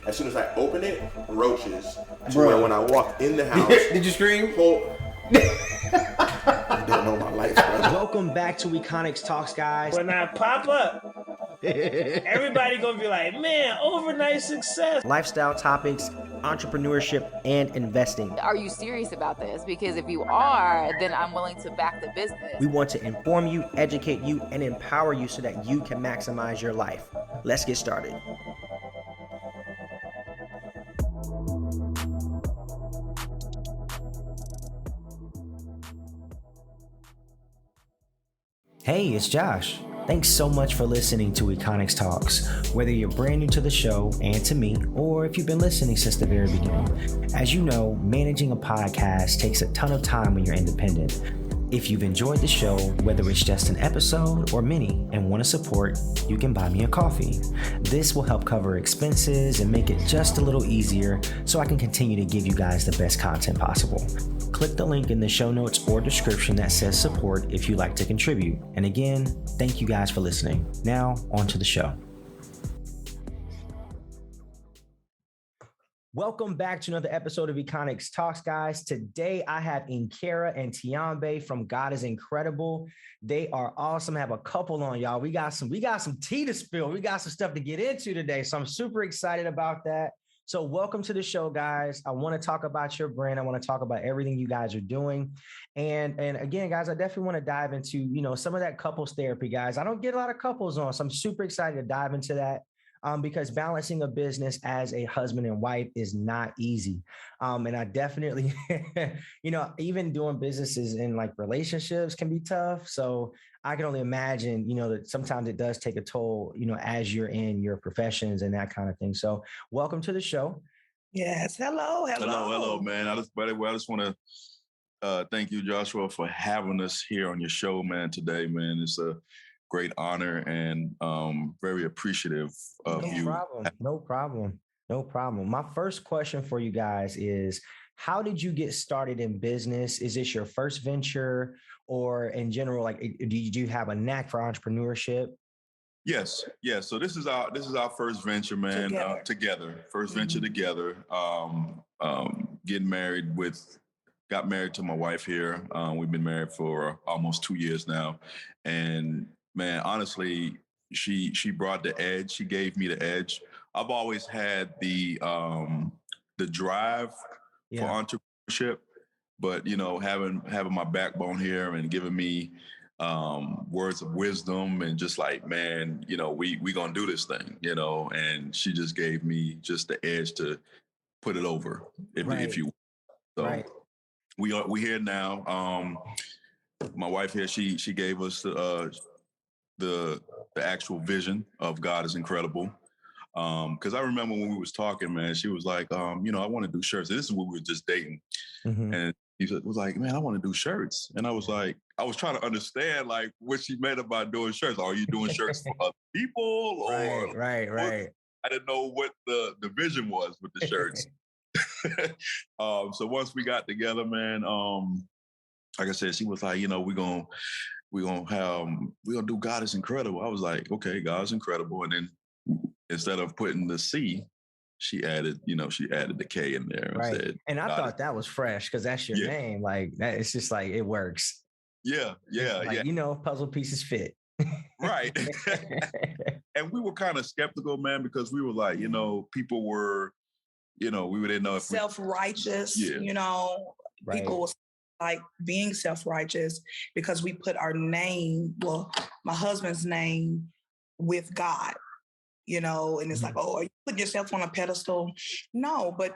As soon as I open it, roaches. To where when I walk in the house, did you scream? You don't know my life, bro. Welcome back to Econix Talks, guys. When I pop up, everybody gonna be like, man, overnight success. Lifestyle topics, entrepreneurship, and investing. Are you serious about this? Because if you are, then I'm willing to back the business. We want to inform you, educate you, and empower you so that you can maximize your life. Let's get started. Hey, it's Josh. Thanks so much for listening to Econix Talks, whether you're brand new to the show and to me, or if you've been listening since the very beginning. As you know, managing a podcast takes a ton of time when you're independent. If you've enjoyed the show, whether it's just an episode or many, and want to support, you can buy me a coffee. This will help cover expenses and make it just a little easier so I can continue to give you guys the best content possible. Click the link in the show notes or description that says support if you'd like to contribute. And again, thank you guys for listening. Now, on to the show. Welcome back to another episode of Econix Talks, guys. Today, I have Inkera and Tiombe from God is Incredible. They are awesome. I have a couple on, y'all. We got some tea to spill. We got some stuff to get into today. So I'm super excited about that. So welcome to the show, guys. I want to talk about your brand. I want to talk about everything you guys are doing. And again, guys, I definitely want to dive into, some of that couples therapy, guys. I don't get a lot of couples on, so I'm super excited to dive into that. Because balancing a business as a husband and wife is not easy. And I definitely, even doing businesses in like relationships can be tough. So I can only imagine, that sometimes it does take a toll, as you're in your professions and that kind of thing. So welcome to the show. Yes. Hello, man. I just want to thank you, Joshua, for having us here on your show, man, today, man. It's a great honor and very appreciative of you. No problem. My first question for you guys is, how did you get started in business? Is this your first venture, or in general, like, did you have a knack for entrepreneurship? Yes. So this is our first venture, man. Together. First venture together. Got married to my wife here. We've been married for almost 2 years now, and man, honestly, she brought the edge. She gave me the edge. I've always had the drive for entrepreneurship, but having my backbone here and giving me words of wisdom and just like, man, we gonna do this thing, and she just gave me just the edge to put it over, if you will. So right. we here now. My wife here, she gave us the actual vision of God is Incredible. Because I remember when we was talking, man, she was like, I want to do shirts. And this is when we were just dating. Mm-hmm. And he was like, man, I want to do shirts. And I was like, I was trying to understand like what she meant about doing shirts. Are you doing shirts for other people? Or right. I didn't know what the vision was with the shirts. So once we got together, man, like I said, she was like, we're gonna do God is Incredible. I was like, okay, God is Incredible. And then instead of putting the C, she added the K in there. Right. And I thought that was fresh because that's your name. Like that, it's just like, it works. Yeah. Puzzle pieces fit. Right. And we were kind of skeptical, man, because we were like, people were, we didn't know if self-righteous, Right. People was like being self-righteous because we put our name, my husband's name with God, and it's like, oh, are you putting yourself on a pedestal? No, but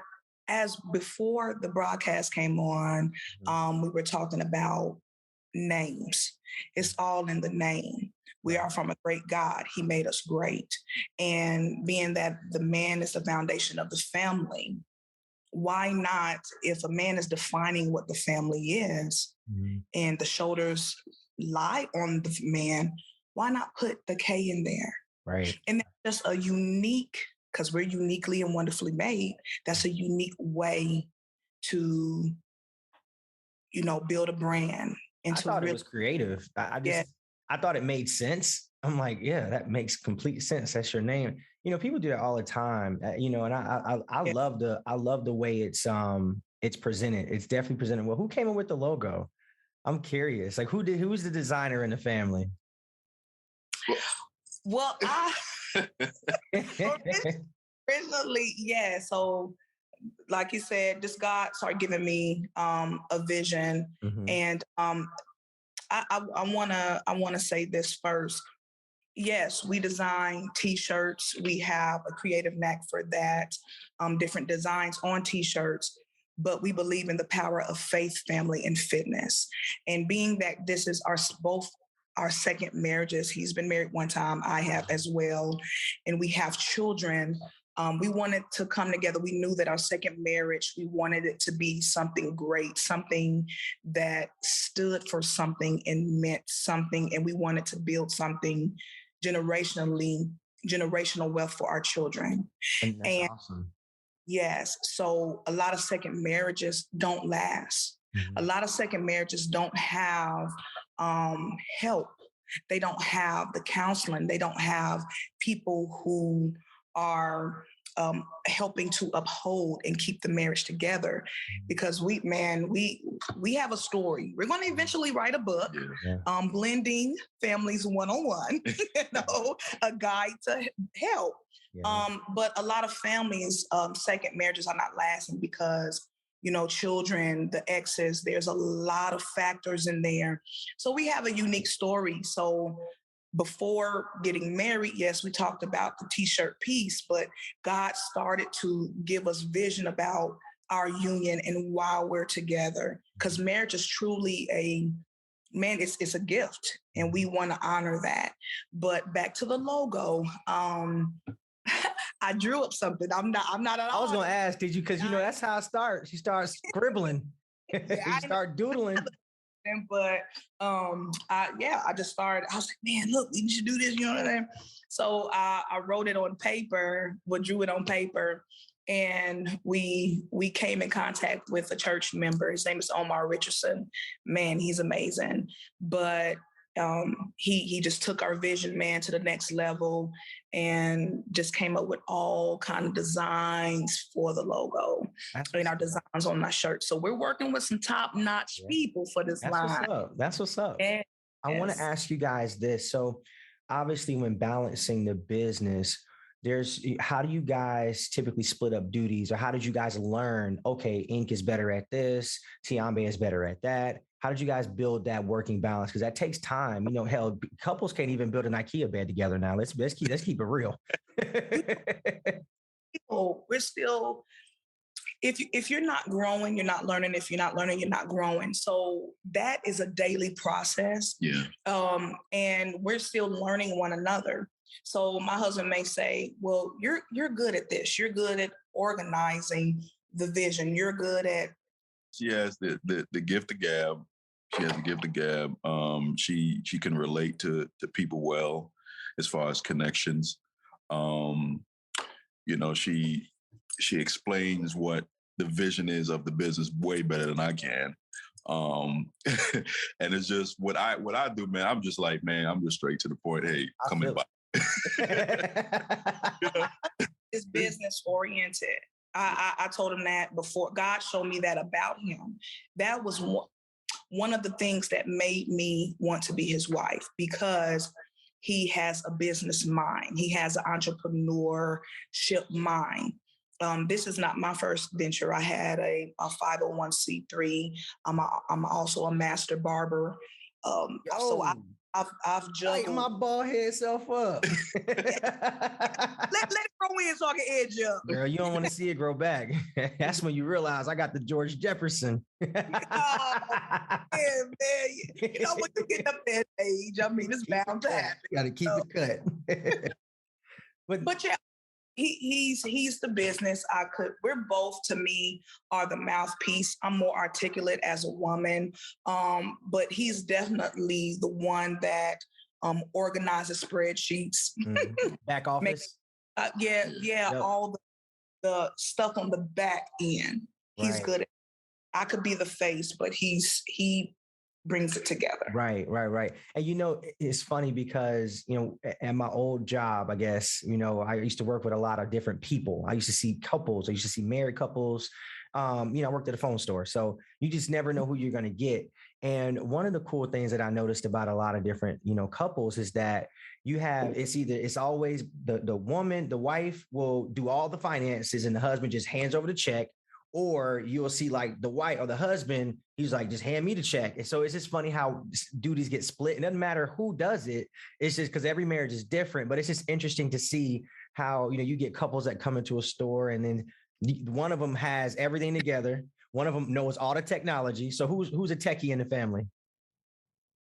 as before the broadcast came on, we were talking about names. It's all in the name. We are from a great God. He made us great. And being that the man is the foundation of the family, why not, if a man is defining what the family is and the shoulders lie on the man, why not put the K in there? Right. And that's just a unique, because we're uniquely and wonderfully made, that's a unique way to, build a brand. And I thought it was creative. I thought it made sense. I'm like, yeah, that makes complete sense. That's your name. You know, people do that all the time. You know, and I Yeah. love the way it's presented. It's definitely presented well. Who came up with the logo? I'm curious. Like, who's the designer in the family? Well, originally, yeah. So, like you said, this God started giving me a vision, Mhm. and I wanna say this first. Yes, we design T-shirts. We have a creative knack for that. Different designs on T-shirts, but we believe in the power of faith, family, and fitness. And being that this is both our second marriages, he's been married one time, I have as well, and we have children. We wanted to come together. We knew that our second marriage, we wanted it to be something great, something that stood for something and meant something, and we wanted to build something generational wealth for our children. And that's And awesome. yes, so a lot of second marriages don't last. A lot of second marriages don't have help. They don't have the counseling. They don't have people who are helping to uphold and keep the marriage together. Because we have a story. We're going to eventually write a book, blending families 101. A guide to help. Yeah. But a lot of families, second marriages are not lasting because, children, the exes, there's a lot of factors in there. So we have a unique story. So before getting married, yes, we talked about the T-shirt piece, but God started to give us vision about our union and why we're together. Because marriage is truly it's a gift, and we want to honor that. But back to the logo, I drew up something. I'm not at all. I was gonna ask, did you? Because that's how it starts. You start scribbling. You start doodling. But I just started. I was like, man, look, we should do this. You know what I mean? So I wrote it on paper, drew it on paper, and we came in contact with a church member. His name is Omar Richardson. Man, he's amazing. But he just took our vision, man, to the next level, and just came up with all kind of designs for the logo and our designs on our shirt. So we're working with some top-notch people for this line. That's what's up. I want to ask you guys this. So obviously when balancing the business, how do you guys typically split up duties, or how did you guys learn, okay, Ink is better at this, Tiombe is better at that? How did you guys build that working balance? Because that takes time. Hell, couples can't even build an IKEA bed together now. Let's keep it real. We're still, if you're not growing, you're not learning. If you're not learning, you're not growing. So that is a daily process. Yeah. And we're still learning one another. So my husband may say, well, you're good at this. You're good at organizing the vision. You're good at. She has the gift of gab. She has the gift of gab. She can relate to people well as far as connections. She explains what the vision is of the business way better than I can. And it's just what I do, man. I'm just like, man, I'm just straight to the point. Hey, come in by. It's business oriented. I told him that before. God showed me that about him. That was one of the things that made me want to be his wife, because he has a business mind. He has an entrepreneurship mind. This is not my first venture. I had a 501c3. I'm also a master barber. So I've juggled. Light my bald head self up. Let it grow in so I can edge up. Girl, you don't want to see it grow back. That's when you realize I got the George Jefferson. Oh, man. When you get up that age, I mean, it's bound to happen. You got to keep it cut. But yeah, he's the business. We're both, to me, are the mouthpiece. I'm more articulate as a woman, but he's definitely the one that organizes spreadsheets. Back office. Yep. All the stuff on the back end. He's good at. I could be the face, but he brings it together. Right. And, you know, it's funny because, you know, at my old job, I guess, you know, I used to work with a lot of different people. I used to see couples. I used to see married couples. You know, I worked at a phone store. So you just never know who you're going to get. And one of the cool things that I noticed about a lot of different, you know, couples is that you have, it's always the woman, the wife will do all the finances and the husband just hands over the check. Or you'll see like the wife or the husband, he's like, just hand me the check. And so it's just funny how duties get split. It doesn't matter who does it. It's just because every marriage is different, but it's just interesting to see how, you know, you get couples that come into a store and then one of them has everything together. One of them knows all the technology. So who's a techie in the family?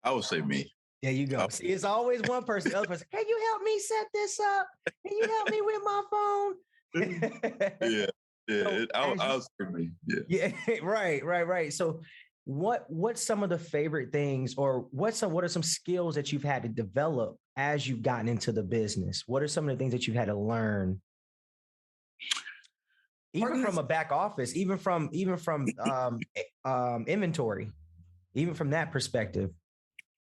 I would say me. There you go. See, it's always one person, the other person. Can you help me set this up? Can you help me with my phone? Yeah. So I was for me. Yeah. Right. So what's some of the favorite things or what are some skills that you've had to develop as you've gotten into the business? What are some of the things that you've had to learn? Even from a back office, even from inventory, even from that perspective.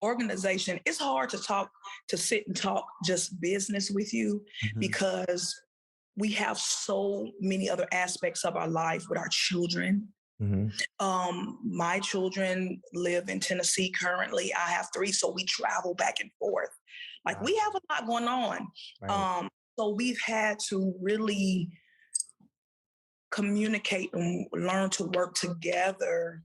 Organization, it's hard to sit and talk just business with you because we have so many other aspects of our life with our children. My children live in Tennessee currently. I have 3, so we travel back and forth. Like we have a lot going on. Right. So we've had to really communicate and learn to work together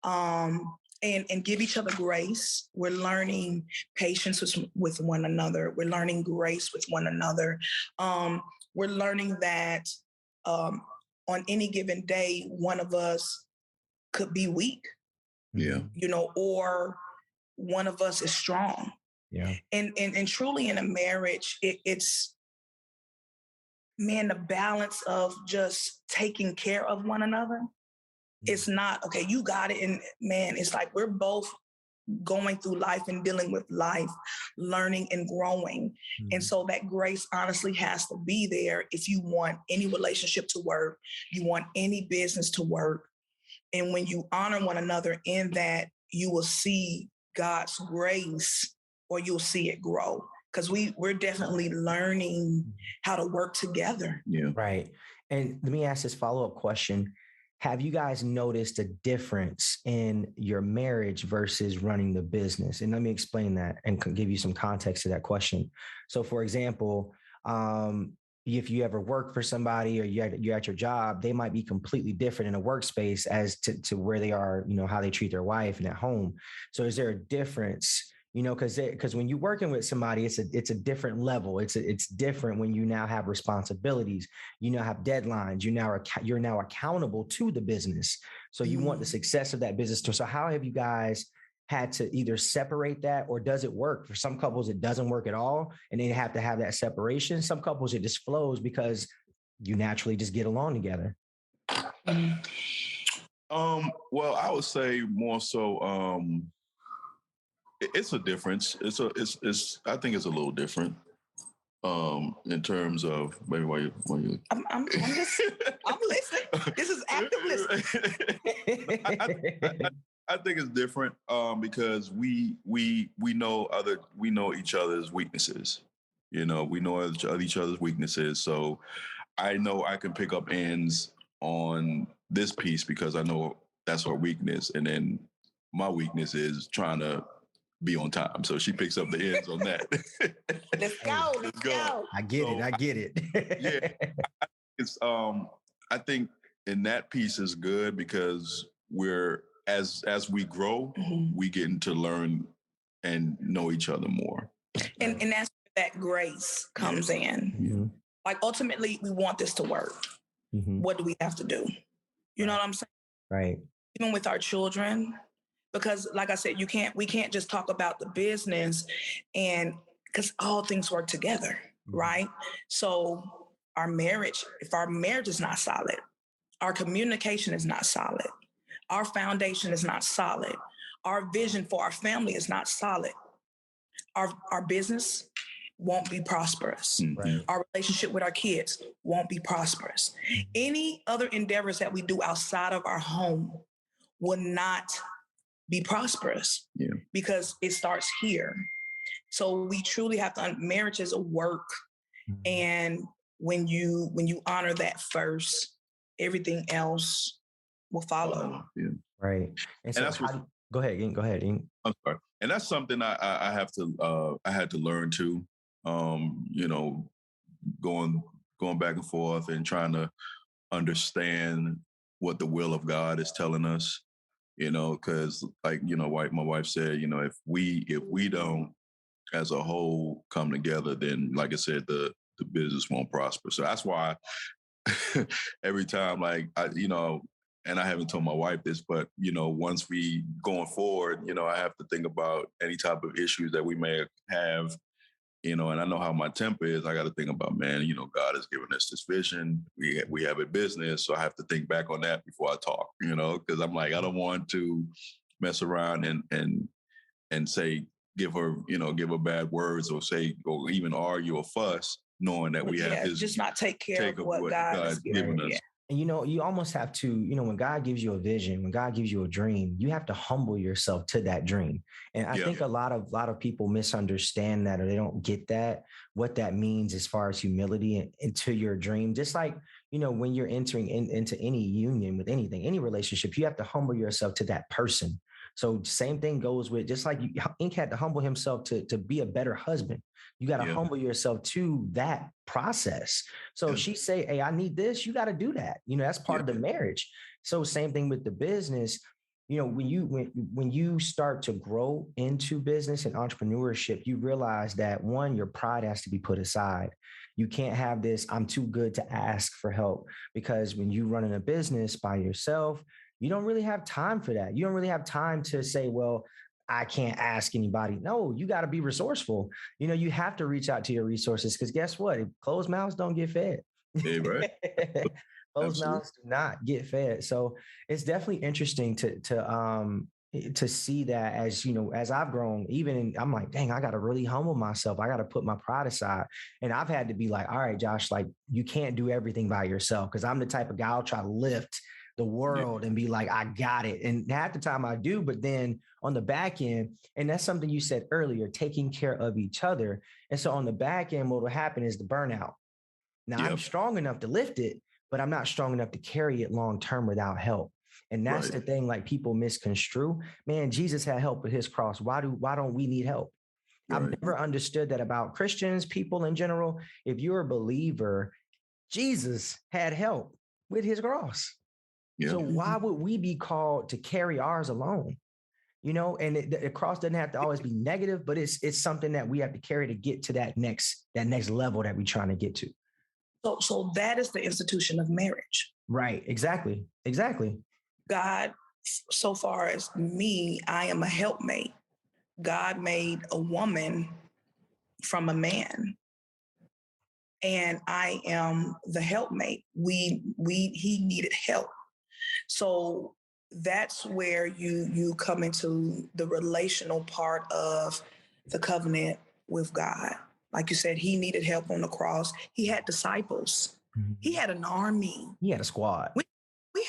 and give each other grace. We're learning patience with one another. We're learning grace with one another. We're learning that on any given day, one of us could be weak, you know, or one of us is strong. Yeah. And truly in a marriage, it's, man, the balance of just taking care of one another. It's not, okay, you got it. And man, it's like we're both going through life and dealing with life, learning and growing. And so that grace honestly has to be there if you want any relationship to work, you want any business to work. And when you honor one another in that, you will see God's grace or you'll see it grow. Because we're definitely learning how to work together. Yeah. Right. And let me ask this follow-up question. Have you guys noticed a difference in your marriage versus running the business? And let me explain that and give you some context to that question. So for example, if you ever work for somebody or you're at your job, they might be completely different in a workspace as to where they are, you know, how they treat their wife and at home. So is there a difference? You know, because when you're working with somebody, it's a different level. It's different when you now have responsibilities. You now have deadlines. You're now accountable to the business. So you want the success of that business. So how have you guys had to either separate that, or does it work? For some couples, it doesn't work at all, and they have to have that separation. Some couples, it just flows because you naturally just get along together. Well, I would say more so. It's a difference. I think it's a little different in terms of maybe why you. I'm listening. This is active listening. I think it's different because we know each other's weaknesses. You know, we know each other's weaknesses. So I know I can pick up ends on this piece because I know that's her weakness, and then my weakness is trying to be on time. So she picks up the ends on that. Let's go. I get it. Yeah. It's I think in that piece is good because we're as we grow, we getting to learn and know each other more. And that's where that grace comes in. Like ultimately we want this to work. What do we have to do? You know what I'm saying? Right. Even with our children. Because like I said, we can't just talk about the business and because all things work together, right? So if our marriage is not solid, our communication is not solid, our foundation is not solid, our vision for our family is not solid, our business won't be prosperous. Right. Our relationship with our kids won't be prosperous. Any other endeavors that we do outside of our home will not be prosperous. Yeah. Because it starts here. So we truly have to, marriage is a work. And when you honor that first, everything else will follow. Yeah. Right. And so that's go ahead, Ink. I'm sorry. And that's something I have to I had to learn too. You know, going back and forth and trying to understand what the will of God is telling us. You know, because like, you know, my wife said, you know, if we don't as a whole come together, then like I said, the business won't prosper. So that's why every time, like, you know, and I haven't told my wife this, but, you know, once we going forward, you know, I have to think about any type of issues that we may have, you know, and I know how my temper is. I got to think about, man, you know, God has given us this vision. We have a business. So I have to think back on that before I talk, you know, because I'm like, I don't want to mess around and say, give her bad words or say, or even argue or fuss, knowing that we have his just not take care of what God has given us. Yeah. And, you know, you almost have to, you know, when God gives you a vision, when God gives you a dream, you have to humble yourself to that dream. And I think a lot of people misunderstand that, or they don't get that, what that means as far as humility into your dream. Just like, you know, when you're entering into any union with anything, any relationship, you have to humble yourself to that person. So same thing goes with, just like Ink had to humble himself to be a better husband. You got to humble yourself to that process. So if she say, hey, I need this, you got to do that. You know, that's part of the marriage. So same thing with the business. You know, when you start to grow into business and entrepreneurship, you realize that one, your pride has to be put aside. You can't have this, I'm too good to ask for help, because when you run in a business by yourself, you don't really have time for that. You don't really have time to say, well, I can't ask anybody. No, you got to be resourceful. You know, you have to reach out to your resources, because guess what? Closed mouths don't get fed. Yeah, right. Closed mouths do not get fed. So it's definitely interesting to see that, as, you know, as I've grown, I'm like, dang, I got to really humble myself. I got to put my pride aside. And I've had to be like, all right, Josh, like, you can't do everything by yourself, because I'm the type of guy I'll try to lift the world and be like, I got it. And half the time I do, but then on the back end, and that's something you said earlier, taking care of each other. And so on the back end, what will happen is the burnout. Now I'm strong enough to lift it, but I'm not strong enough to carry it long-term without help. And that's the thing, like, people misconstrue. Man, Jesus had help with his cross. Why don't we need help? I've never understood that about Christians, people in general. If you're a believer, Jesus had help with his cross. Yeah. So why would we be called to carry ours alone? You know, and the cross doesn't have to always be negative, but it's something that we have to carry to get to that next level that we're trying to get to. So that is the institution of marriage. Right. Exactly. God, so far as me, I am a helpmate. God made a woman from a man, and I am the helpmate. He needed help. So that's where you come into the relational part of the covenant with God. Like you said, he needed help on the cross. He had disciples. Mm-hmm. He had an army. He had a squad. We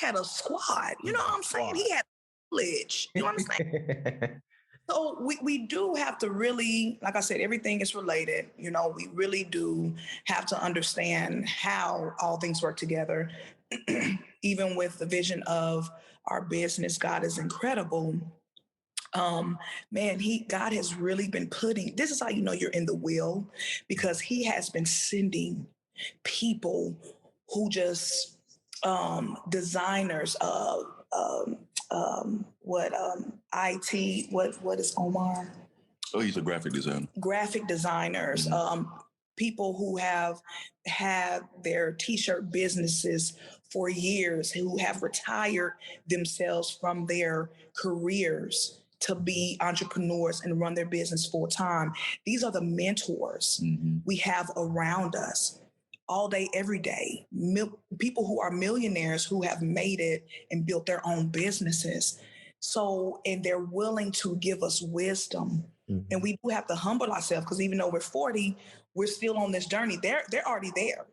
had a squad. You know what I'm saying? He had village. You know what I'm saying? So we do have to really, like I said, everything is related. You know, we really do have to understand how all things work together. Even with the vision of our business, God is incredible. God has really been putting, this is how you know you're in the will, because he has been sending people who just designers of IT, what is Omar? Oh, he's a graphic designer. Graphic designers, people who have had their t-shirt businesses for years, who have retired themselves from their careers to be entrepreneurs and run their business full time. These are the mentors we have around us all day, every day. People who are millionaires who have made it and built their own businesses. So, and they're willing to give us wisdom. Mm-hmm. And we do have to humble ourselves, because even though we're 40, we're still on this journey. They're already there.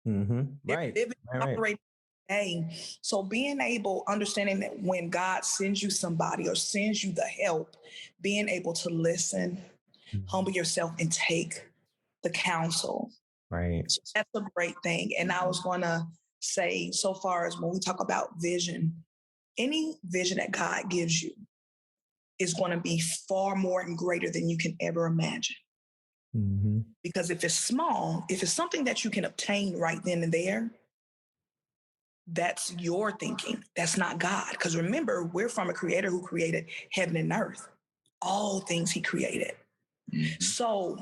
Mm-hmm. Right. Operating Hey, so being able, understanding that when God sends you somebody or sends you the help, being able to listen, humble yourself, and take the counsel. Right. So that's a great thing. And I was going to say, so far as when we talk about vision, any vision that God gives you is going to be far more and greater than you can ever imagine. Mm-hmm. Because if it's small, if it's something that you can obtain right then and there, that's your thinking. That's not God. Because remember, we're from a creator who created heaven and earth, all things he created. Mm-hmm. So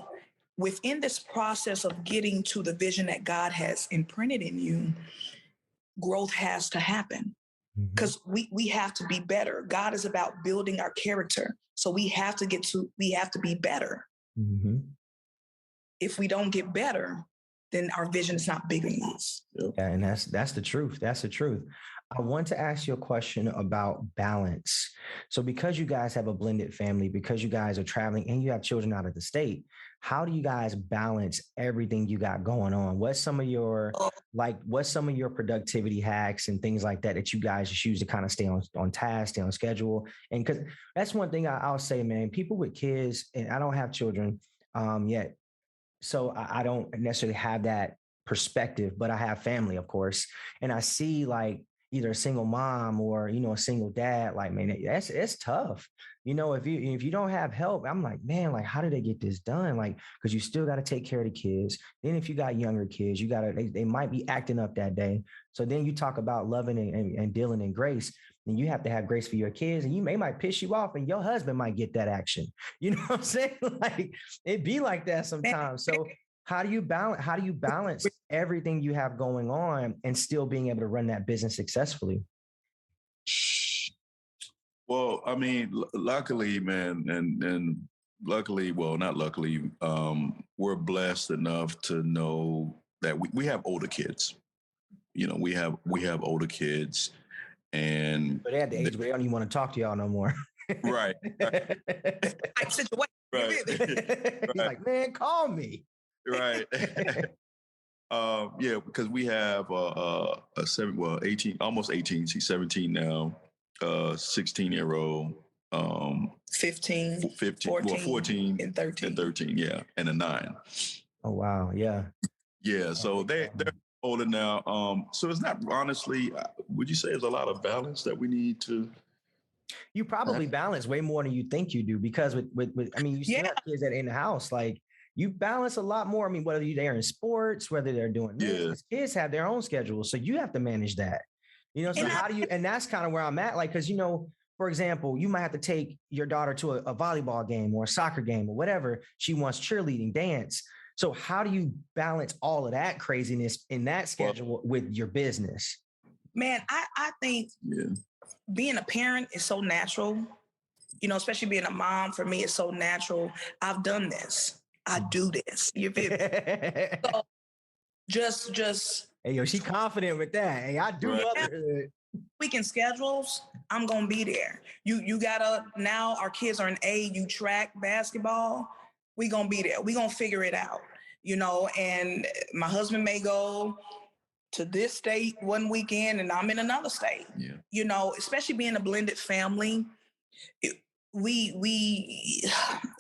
within this process of getting to the vision that God has imprinted in you, growth has to happen. Because we have to be better. God is about building our character. So we have to be better. Mm-hmm. If we don't get better, then our vision is not big enough. Yeah, and that's the truth. That's the truth. I want to ask you a question about balance. So because you guys have a blended family, because you guys are traveling and you have children out of the state, how do you guys balance everything you got going on? What's some of your productivity hacks and things like that you guys just use to kind of stay on task, stay on schedule? And because that's one thing I'll say, man, people with kids, and I don't have children yet, so I don't necessarily have that perspective, but I have family, of course. And I see like either a single mom or, a single dad, like, man, it's tough. If you don't have help, I'm like, man, like, how do they get this done? Like, because you still got to take care of the kids. Then if you got younger kids, they might be acting up that day. So then you talk about loving and dealing in grace. And you have to have grace for your kids, and might piss you off, and your husband might get that action. You know what I'm saying? Like, it be like that sometimes. So how do you balance everything you have going on and still being able to run that business successfully? Well, I mean, luckily, man, and luckily, well, not luckily, we're blessed enough to know that we have older kids. We have older kids. And but at the age where they don't even want to talk to y'all no more. Right. Situation. Right. He's like, man, call me. Right. Yeah, because we have a 18, almost 18. She's 17 now. 16-year-old. 15, 14, and 13. Yeah, and a 9. Oh wow, yeah. Yeah, so they're older now. So it's not, honestly, would you say there's a lot of balance that we need to? You probably balance way more than you think you do, because with I mean, you still have kids that are in the house, like you balance a lot more. I mean, whether they're in sports, whether they're doing this, kids have their own schedules, so you have to manage that. So how do you? And that's kind of where I'm at, like, because for example, you might have to take your daughter to a volleyball game or a soccer game or whatever. She wants cheerleading, dance. So how do you balance all of that craziness in that schedule with your business? Man, I think being a parent is so natural, especially being a mom. For me, it's so natural. I've done this. I do this. You feel me? So just. Hey, yo, she confident with that. Hey, I do motherhood. Weekend schedules, I'm going to be there. You gotta, now our kids are in AU track basketball. We going to be there. We going to figure it out, and my husband may go to this state one weekend and I'm in another state. Yeah. Especially being a blended family, we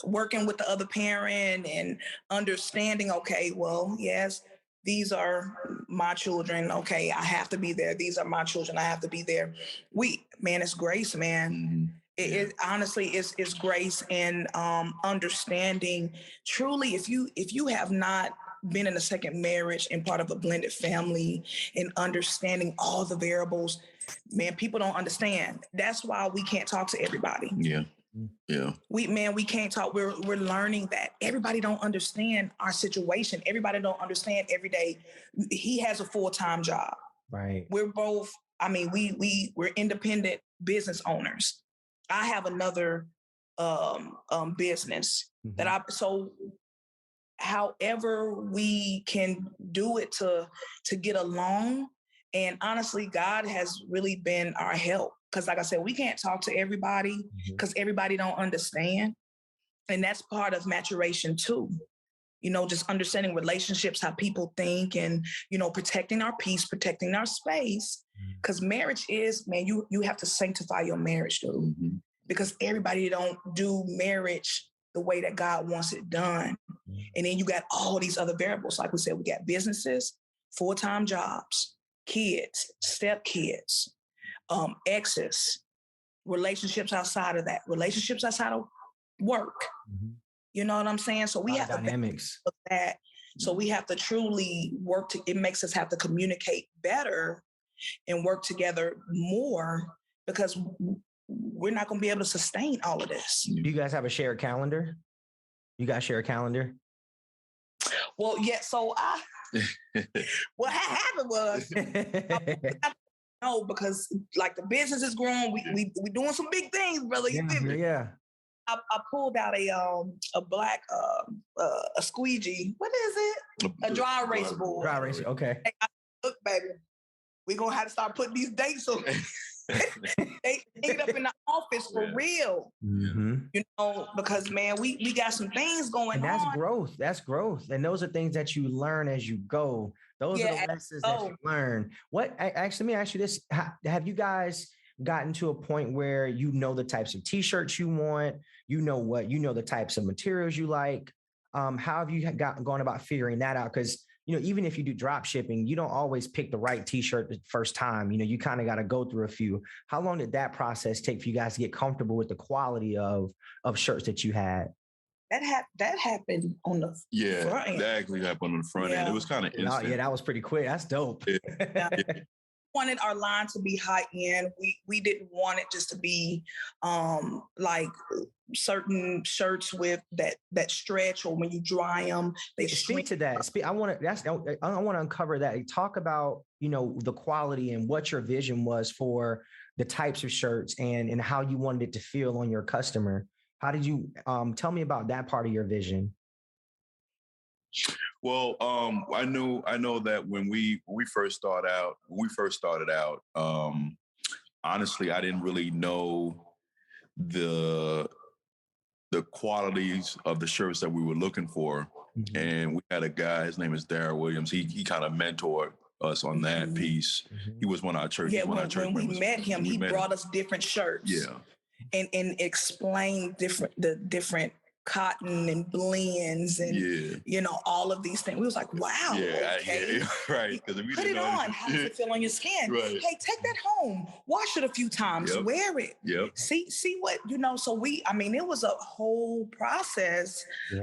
working with the other parent and understanding, okay, well, yes, these are my children. Okay, I have to be there. These are my children. I have to be there. It's grace, man. It honestly is grace and understanding. Truly, if you have not been in a second marriage and part of a blended family and understanding all the variables, man, people don't understand. That's why we can't talk to everybody. Yeah. We can't talk. We're learning that everybody don't understand our situation. Everybody don't understand every day. He has a full-time job. Right. We're both, we're independent business owners. I have another business that however we can do it to get along. And honestly, God has really been our help. Because like I said, we can't talk to everybody because everybody don't understand. And that's part of maturation too. Just understanding relationships, how people think, and, protecting our peace, protecting our space, Because marriage is, man, you have to sanctify your marriage, dude. Because everybody don't do marriage the way that God wants it done. And then you got all these other variables. Like we said, we got businesses, full-time jobs, kids, stepkids, exes, relationships outside of that, relationships outside of work. You know what I'm saying? So we have dynamics of that. So we have to truly work it makes us have to communicate better and work together more, because we're not going to be able to sustain all of this. Do you guys have a shared calendar? You guys share a calendar? Well, yeah. So what happened was, no, because like the business is growing, we doing some big things, brother. You feel me? Yeah. I pulled out a black a squeegee. What is it? A dry erase board. Dry erase. Okay. Hey, look, baby, we're gonna have to start putting these dates on. They hang it up in the office for real. You know, because man, we got some things going and that's on. growth. That's growth. And those are things that you learn as you go. Those are the lessons that you learn. Actually, let me ask you this. Have you guys gotten to a point where you know the types of t-shirts you want, you know the types of materials you like? How have you gone about figuring that out? Because, you know, even if you do drop shipping, you don't always pick the right t-shirt the first time. You know, you kind of got to go through a few. How long did that process take for you guys to get comfortable with the quality of shirts that you had? That happened on the front end. That actually happened on the front end. It was kind of instant. Yeah, that was pretty quick. That's dope. Wanted our line to be high end. We didn't want it just to be like certain shirts with that stretch, or when you dry them, they speak to that. I want to uncover that. Talk about, you know, the quality and what your vision was for the types of shirts and how you wanted it to feel on your customer. How did you tell me about that part of your vision? Well, I know that when we first started out, honestly, I didn't really know the qualities of the shirts that we were looking for. And we had a guy, his name is Darryl Williams. He kind of mentored us on that piece. He was one of our church. Yeah, when we met him, he brought us different shirts. Yeah. And explained the different cotton and blends and you know, all of these things. We was like, wow, okay. Right. Because if you put it on, how does it feel on your skin? Right. Hey, take that home, wash it a few times, wear it. See what, you know, so it was a whole process. We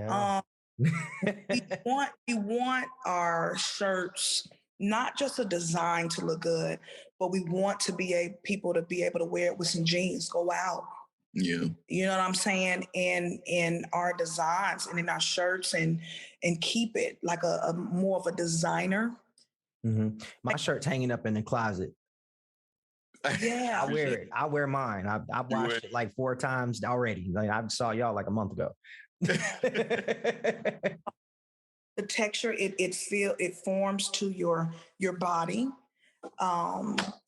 want our shirts not just a design to look good, but we want to be people to be able to wear it with some jeans, go out. Yeah. You know what I'm saying? In our designs and in our shirts and keep it like a more of a designer. My shirt's hanging up in the closet. Yeah. I wear it. I wear mine. I've washed it like 4 times already. Like I saw y'all like a month ago. The texture, it forms to your body.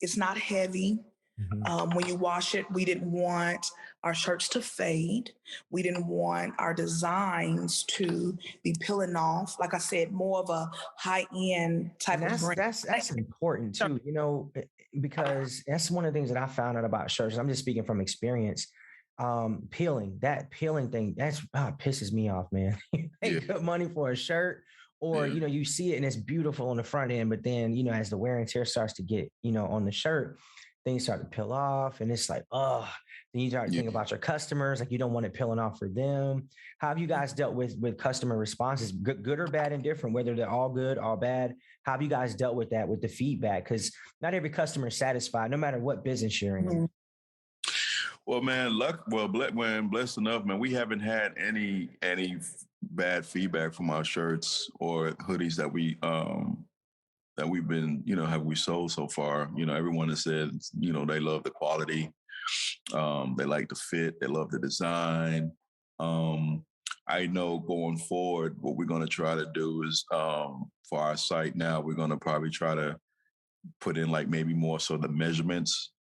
It's not heavy. When you wash it, we didn't want our shirts to fade. We didn't want our designs to be peeling off. Like I said, more of a high-end type of brand. That's important too, you know, because that's one of the things that I found out about shirts. I'm just speaking from experience. Peeling thing, that's pisses me off, man. You pay good money for a shirt, or you know, you see it and it's beautiful on the front end, but then, you know, as the wear and tear starts to get, you know, on the shirt, things start to peel off, and it's like, then you start to think about your customers, like you don't want it peeling off for them. How have you guys dealt with customer responses, good or bad, and different, whether they're all good, all bad? How have you guys dealt with that, with the feedback? Because not every customer is satisfied, no matter what business you're in. Well, man, blessed enough, man, we haven't had any bad feedback from our shirts or hoodies that we've been, you know, have we sold so far. You know, everyone has said, you know, they love the quality. They like the fit. They love the design. I know going forward, what we're going to try to do is for our site now, we're going to probably try to put in like maybe more so the measurements,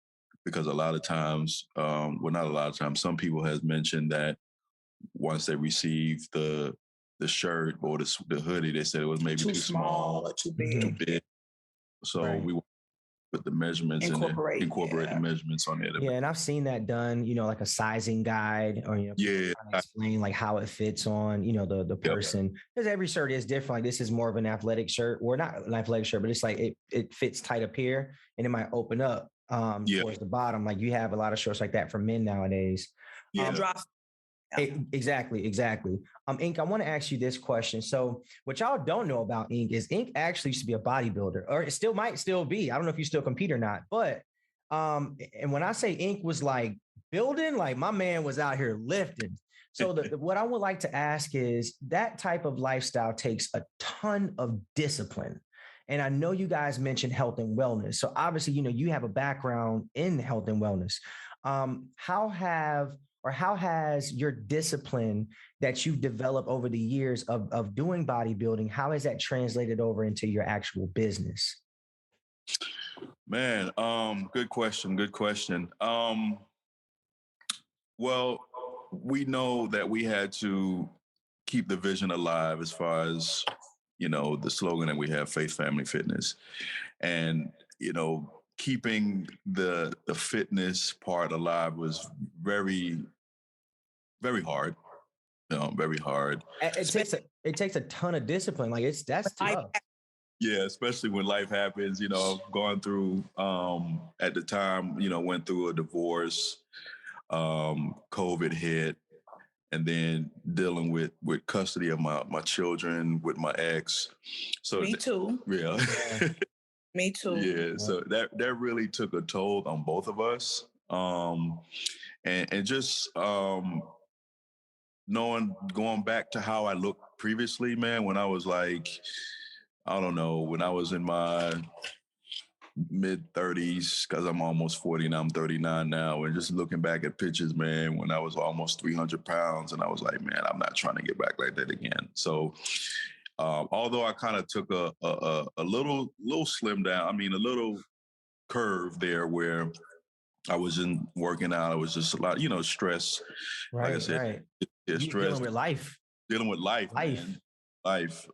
because a lot of times, not a lot of times, some people has mentioned that once they receive the shirt or the hoodie, they said it was maybe too small or too big. So we put the measurements in there, incorporate yeah. the measurements on there. Yeah, and I've seen that done, like a sizing guide or, yeah, trying to explain like how it fits on, the person. Because every shirt is different. Like this is more of an athletic shirt, or not an athletic shirt, but it's like it fits tight up here and it might open up towards the bottom. Like you have a lot of shorts like that for men nowadays. Yeah. Exactly. Ink, I want to ask you this question. So what y'all don't know about Ink is Ink actually used to be a bodybuilder, or it still might still be. I don't know if you still compete or not, but and when I say Ink was like building, like my man was out here lifting. So what I would like to ask is that type of lifestyle takes a ton of discipline. And I know you guys mentioned health and wellness. So obviously, you have a background in health and wellness. How has your discipline that you've developed over the years of doing bodybuilding, how has that translated over into your actual business? Man, good question. Well, we know that we had to keep the vision alive as far as, the slogan that we have, faith, family, fitness. And, keeping the fitness part alive was very, very hard. Very hard. It takes a ton of discipline. Like that's tough. Yeah, especially when life happens. I've gone through at the time. Went through a divorce. COVID hit, and then dealing with custody of my children with my ex. So me too. Yeah. Me too. Yeah. So that really took a toll on both of us. And just going back to how I looked previously, man, when I was like, I don't know, when I was in my mid 30s, because I'm almost 40 now, I'm 39 now, and just looking back at pictures, man, when I was almost 300 pounds, and I was like, man, I'm not trying to get back like that again. So although I kind of took a little slim down, a little curve there where I wasn't working out, I was just a lot, stress. Right, like I said, right. Stress. Dealing with life. Man. Life.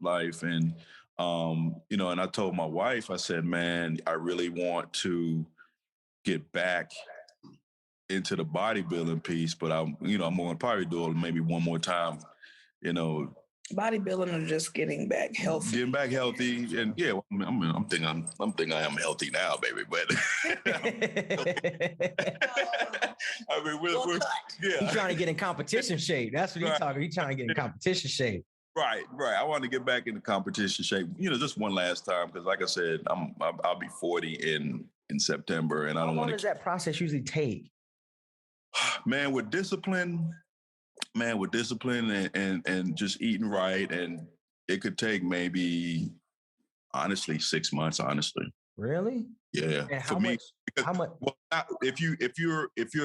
And, and I told my wife, I said, man, I really want to get back into the bodybuilding piece, but I'm going to probably do it maybe one more time, Bodybuilding or just getting back healthy. And yeah, I'm thinking I am healthy now, baby. But we're He's trying to get in competition shape. That's what he's talking. He's trying to get in competition shape. Right. I want to get back into competition shape. Just one last time, because like I said, I'll be 40 in September, and I don't want to. How long does that process usually take? Man, with discipline. And just eating right, and it could take maybe, honestly, 6 months. Honestly, really? Yeah. And how much? Well, if you're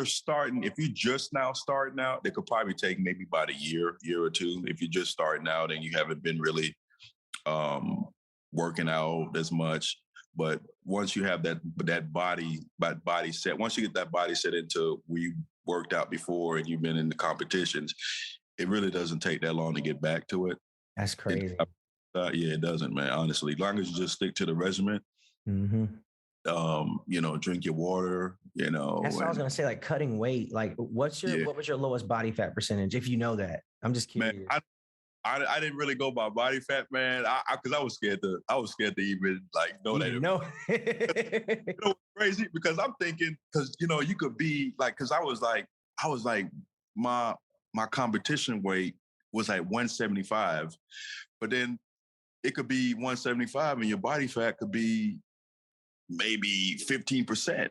starting, if you just now starting out, it could probably take maybe about a year or two. If you're just starting out and you haven't been really working out as much, but once you have that body set, once you get that body set into where you worked out before and you've been in the competitions, it really doesn't take that long to get back to it. That's crazy. Yeah, it doesn't, man. Honestly, as long as you just stick to the regimen, drink your water, That's what I was gonna say. Like cutting weight. Like, what was your lowest body fat percentage? If you know that, I'm just curious. Man, I didn't really go by body fat, man. Because I was scared to even like know that. No. Crazy, because I'm thinking, because you could be like, because I was like my competition weight was like 175, but then it could be 175 and your body fat could be maybe 15%.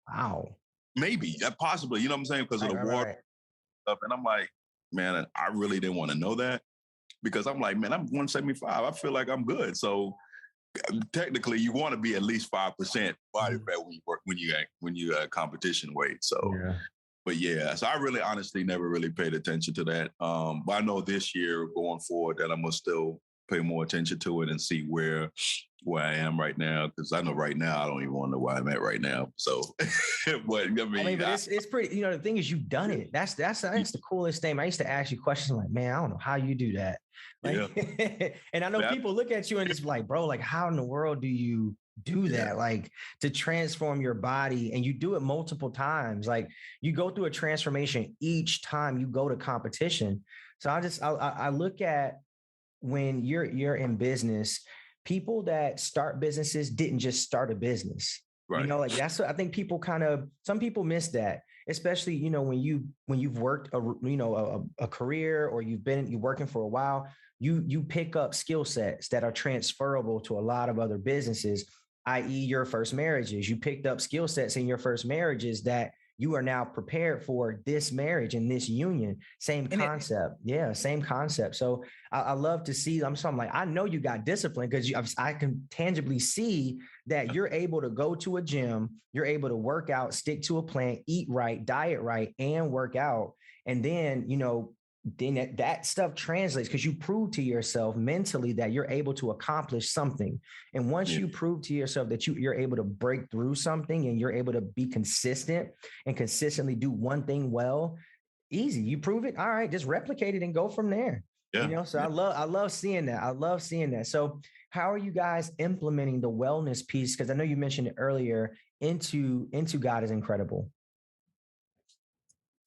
Wow. Maybe possibly, you know what I'm saying? Because of the water stuff. And I'm like, man, I really didn't want to know that, because I'm like, man, I'm 175. I feel like I'm good. So technically, you want to be at least 5% body fat when you competition weight. So, But yeah, so I really honestly never really paid attention to that. But I know this year going forward that I'm gonna still pay more attention to it and see where I am right now, because I know right now I don't even want to know where I'm at right now. So, but it's pretty. The thing is, you've done it. That's the coolest thing. I used to ask you questions like, man, I don't know how you do that. Like, and I know people look at you and just like, bro, like, how in the world do you do that, like to transform your body, and you do it multiple times. Like you go through a transformation each time you go to competition. So I look at when you're in business, people that start businesses didn't just start a business. Right. You know, like that's what I think some people miss that, especially, you know, when you've worked a career, or you're working for a while, you pick up skill sets that are transferable to a lot of other businesses, i.e. your first marriages. You picked up skill sets in your first marriages that you are now prepared for this marriage and this union. Same concept. Yeah, same concept. So I love to see, I'm like, I know you got discipline, because I can tangibly see that you're able to go to a gym, you're able to work out, stick to a plan, eat right, diet right, and work out. And then, you know, then that stuff translates, because you prove to yourself mentally that you're able to accomplish something. And once you prove to yourself that you're able to break through something, and you're able to be consistent and consistently do one thing well, easy. You prove it. All right, just replicate it and go from there. Yeah. You know, so I love seeing that. I love seeing that. So how are you guys implementing the wellness piece? Because I know you mentioned it earlier, into God is Incredible.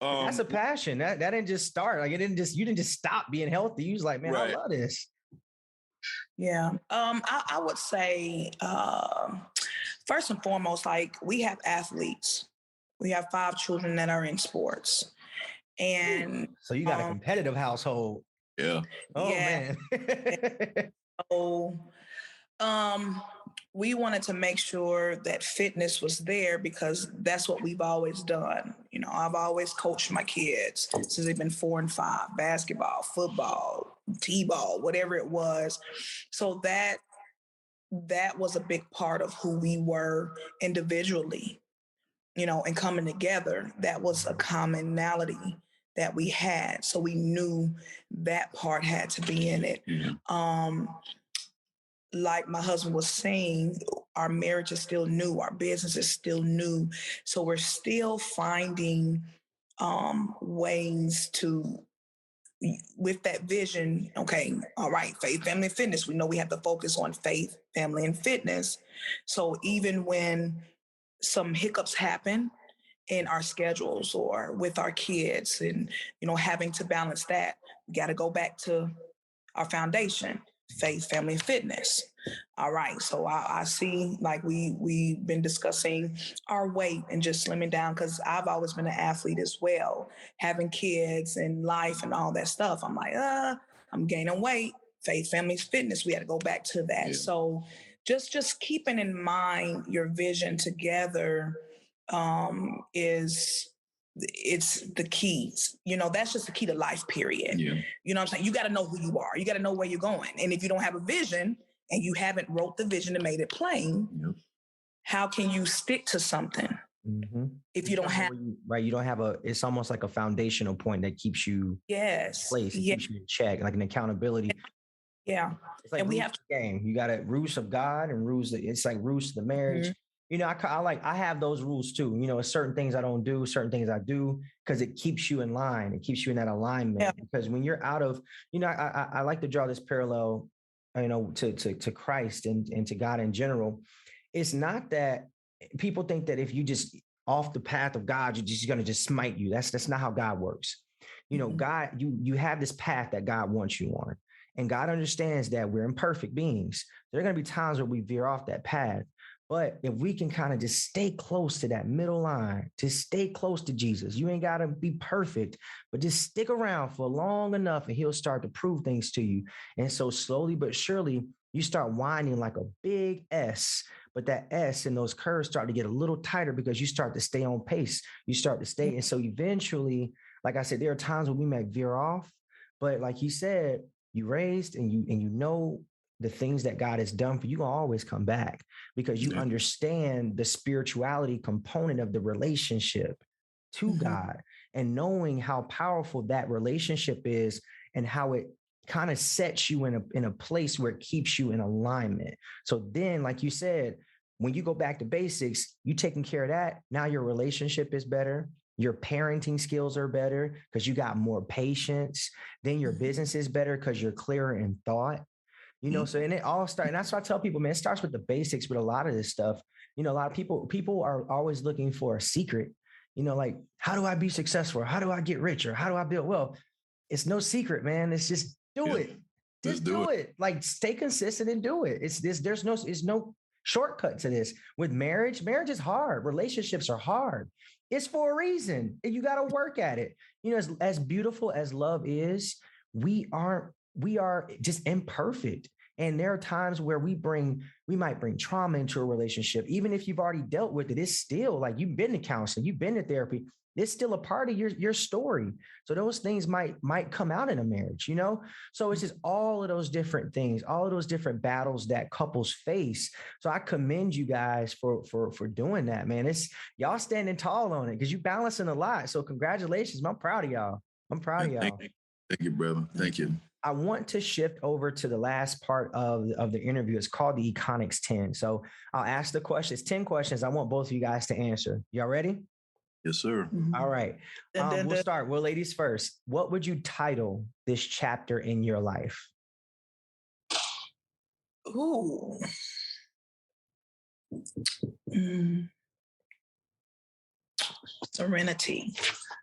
That's a passion. That didn't just start. Like you didn't just stop being healthy. You was like, man, I love this. Yeah. I would say, first and foremost, like we have athletes. We have 5 children that are in sports. And so you got a competitive household. Yeah. Oh man. So we wanted to make sure that fitness was there, because that's what we've always done. You know, I've always coached my kids since they've been 4 and 5, basketball, football, t-ball, whatever it was. So that was a big part of who we were individually, you know, and coming together. That was a commonality that we had. So we knew that part had to be in it. Like my husband was saying, our marriage is still new. Our business is still new. So we're still finding ways to, with that vision, okay, all right, faith, family, and fitness. We know we have to focus on faith, family, and fitness. So even when some hiccups happen in our schedules or with our kids, and, you know, having to balance that, we got to go back to our foundation, faith, family, and fitness. All right. So I see, like we've been discussing our weight and just slimming down, because I've always been an athlete as well, having kids and life and all that stuff. I'm like, I'm gaining weight, faith, family, fitness. We had to go back to that. Yeah. So just keeping in mind your vision together it's the keys. You know, that's just the key to life, period. Yeah. You know what I'm saying? You got to know who you are. You got to know where you're going. And if you don't have a vision and you haven't wrote the vision and made it plain, how can you stick to something if you don't have... You don't have it's almost like a foundational point that keeps you in place. It keeps you in check, like an accountability. Yeah. It's like, and we have the game. You got roots of God and rules. It's like roots of the marriage. You know, I have those rules too. You know, certain things I don't do, certain things I do, because it keeps you in line. It keeps you in that alignment. Yeah. Because when you're out of, you know, I like to draw this parallel, you know, to Christ and to God in general. It's not that people think that if you just off the path of God, you're just going to just smite you. That's not how God works. You know, God, you have this path that God wants you on. And God understands that we're imperfect beings. There are going to be times where we veer off that path. But if we can kind of just stay close to that middle line, to stay close to Jesus, you ain't got to be perfect, but just stick around for long enough and he'll start to prove things to you. And so slowly but surely, you start winding like a big S, but that S and those curves start to get a little tighter because you start to stay on pace. You start to stay. And so eventually, like I said, there are times when we might veer off, but like you said, you raised and you know the things that God has done for you, gonna always come back because you understand the spirituality component of the relationship to God and knowing how powerful that relationship is and how it kind of sets you in a place where it keeps you in alignment. So then, like you said, when you go back to basics, you taking care of that. Now your relationship is better. Your parenting skills are better because you got more patience. Then your business is better because you're clearer in thought. You know, so and it all starts, and that's why I tell people, man, it starts with the basics with a lot of this stuff. You know, a lot of people are always looking for a secret, you know, like, how do I be successful? How do I get richer? How do I build wealth? It's no secret, man. It's just do it. Just do it. Like, stay consistent and do it. There's no shortcut to this. With marriage is hard. Relationships are hard. It's for a reason. And you got to work at it. You know, as beautiful as love is, we are just imperfect. And there are times where we might bring trauma into a relationship. Even if you've already dealt with it, it's still like, you've been to counseling, you've been to therapy. It's still a part of your story. So those things might come out in a marriage, you know? So it's just all of those different things, all of those different battles that couples face. So I commend you guys for doing that, man. It's y'all standing tall on it because you're balancing a lot. So congratulations. I'm proud of y'all. Thank you, brother. Thank you. I want to shift over to the last part of the interview. It's called the Econix 10. So I'll ask the questions, 10 questions. I want both of you guys to answer. Y'all ready? Yes, sir. All right. We'll start. Well, ladies first. What would you title this chapter in your life? Ooh. Serenity.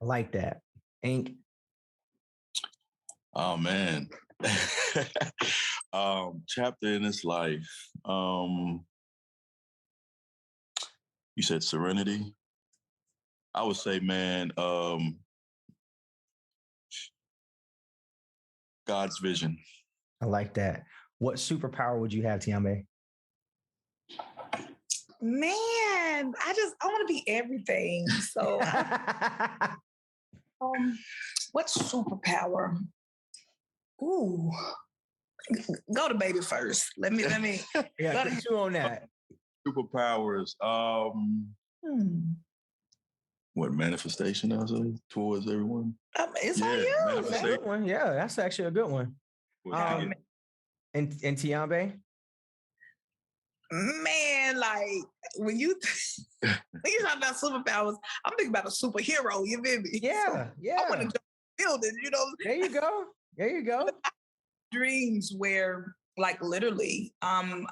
I like that. Ink. Oh man. Chapter in his life. You said serenity. I would say, man, God's vision. I like that. What superpower would you have, Tiombe? Man, I want to be everything. So, what superpower? Ooh, go to baby first. Let me. Yeah, put you on that. Superpowers. What manifestation? I say towards everyone. It's on you. That's a good one. Yeah, that's actually a good one. And Tiombe? Man, like when you talk about superpowers, I'm thinking about a superhero. You feel me? Yeah, so I want to jump building. You know. There you go. Dreams where, like, literally, I'm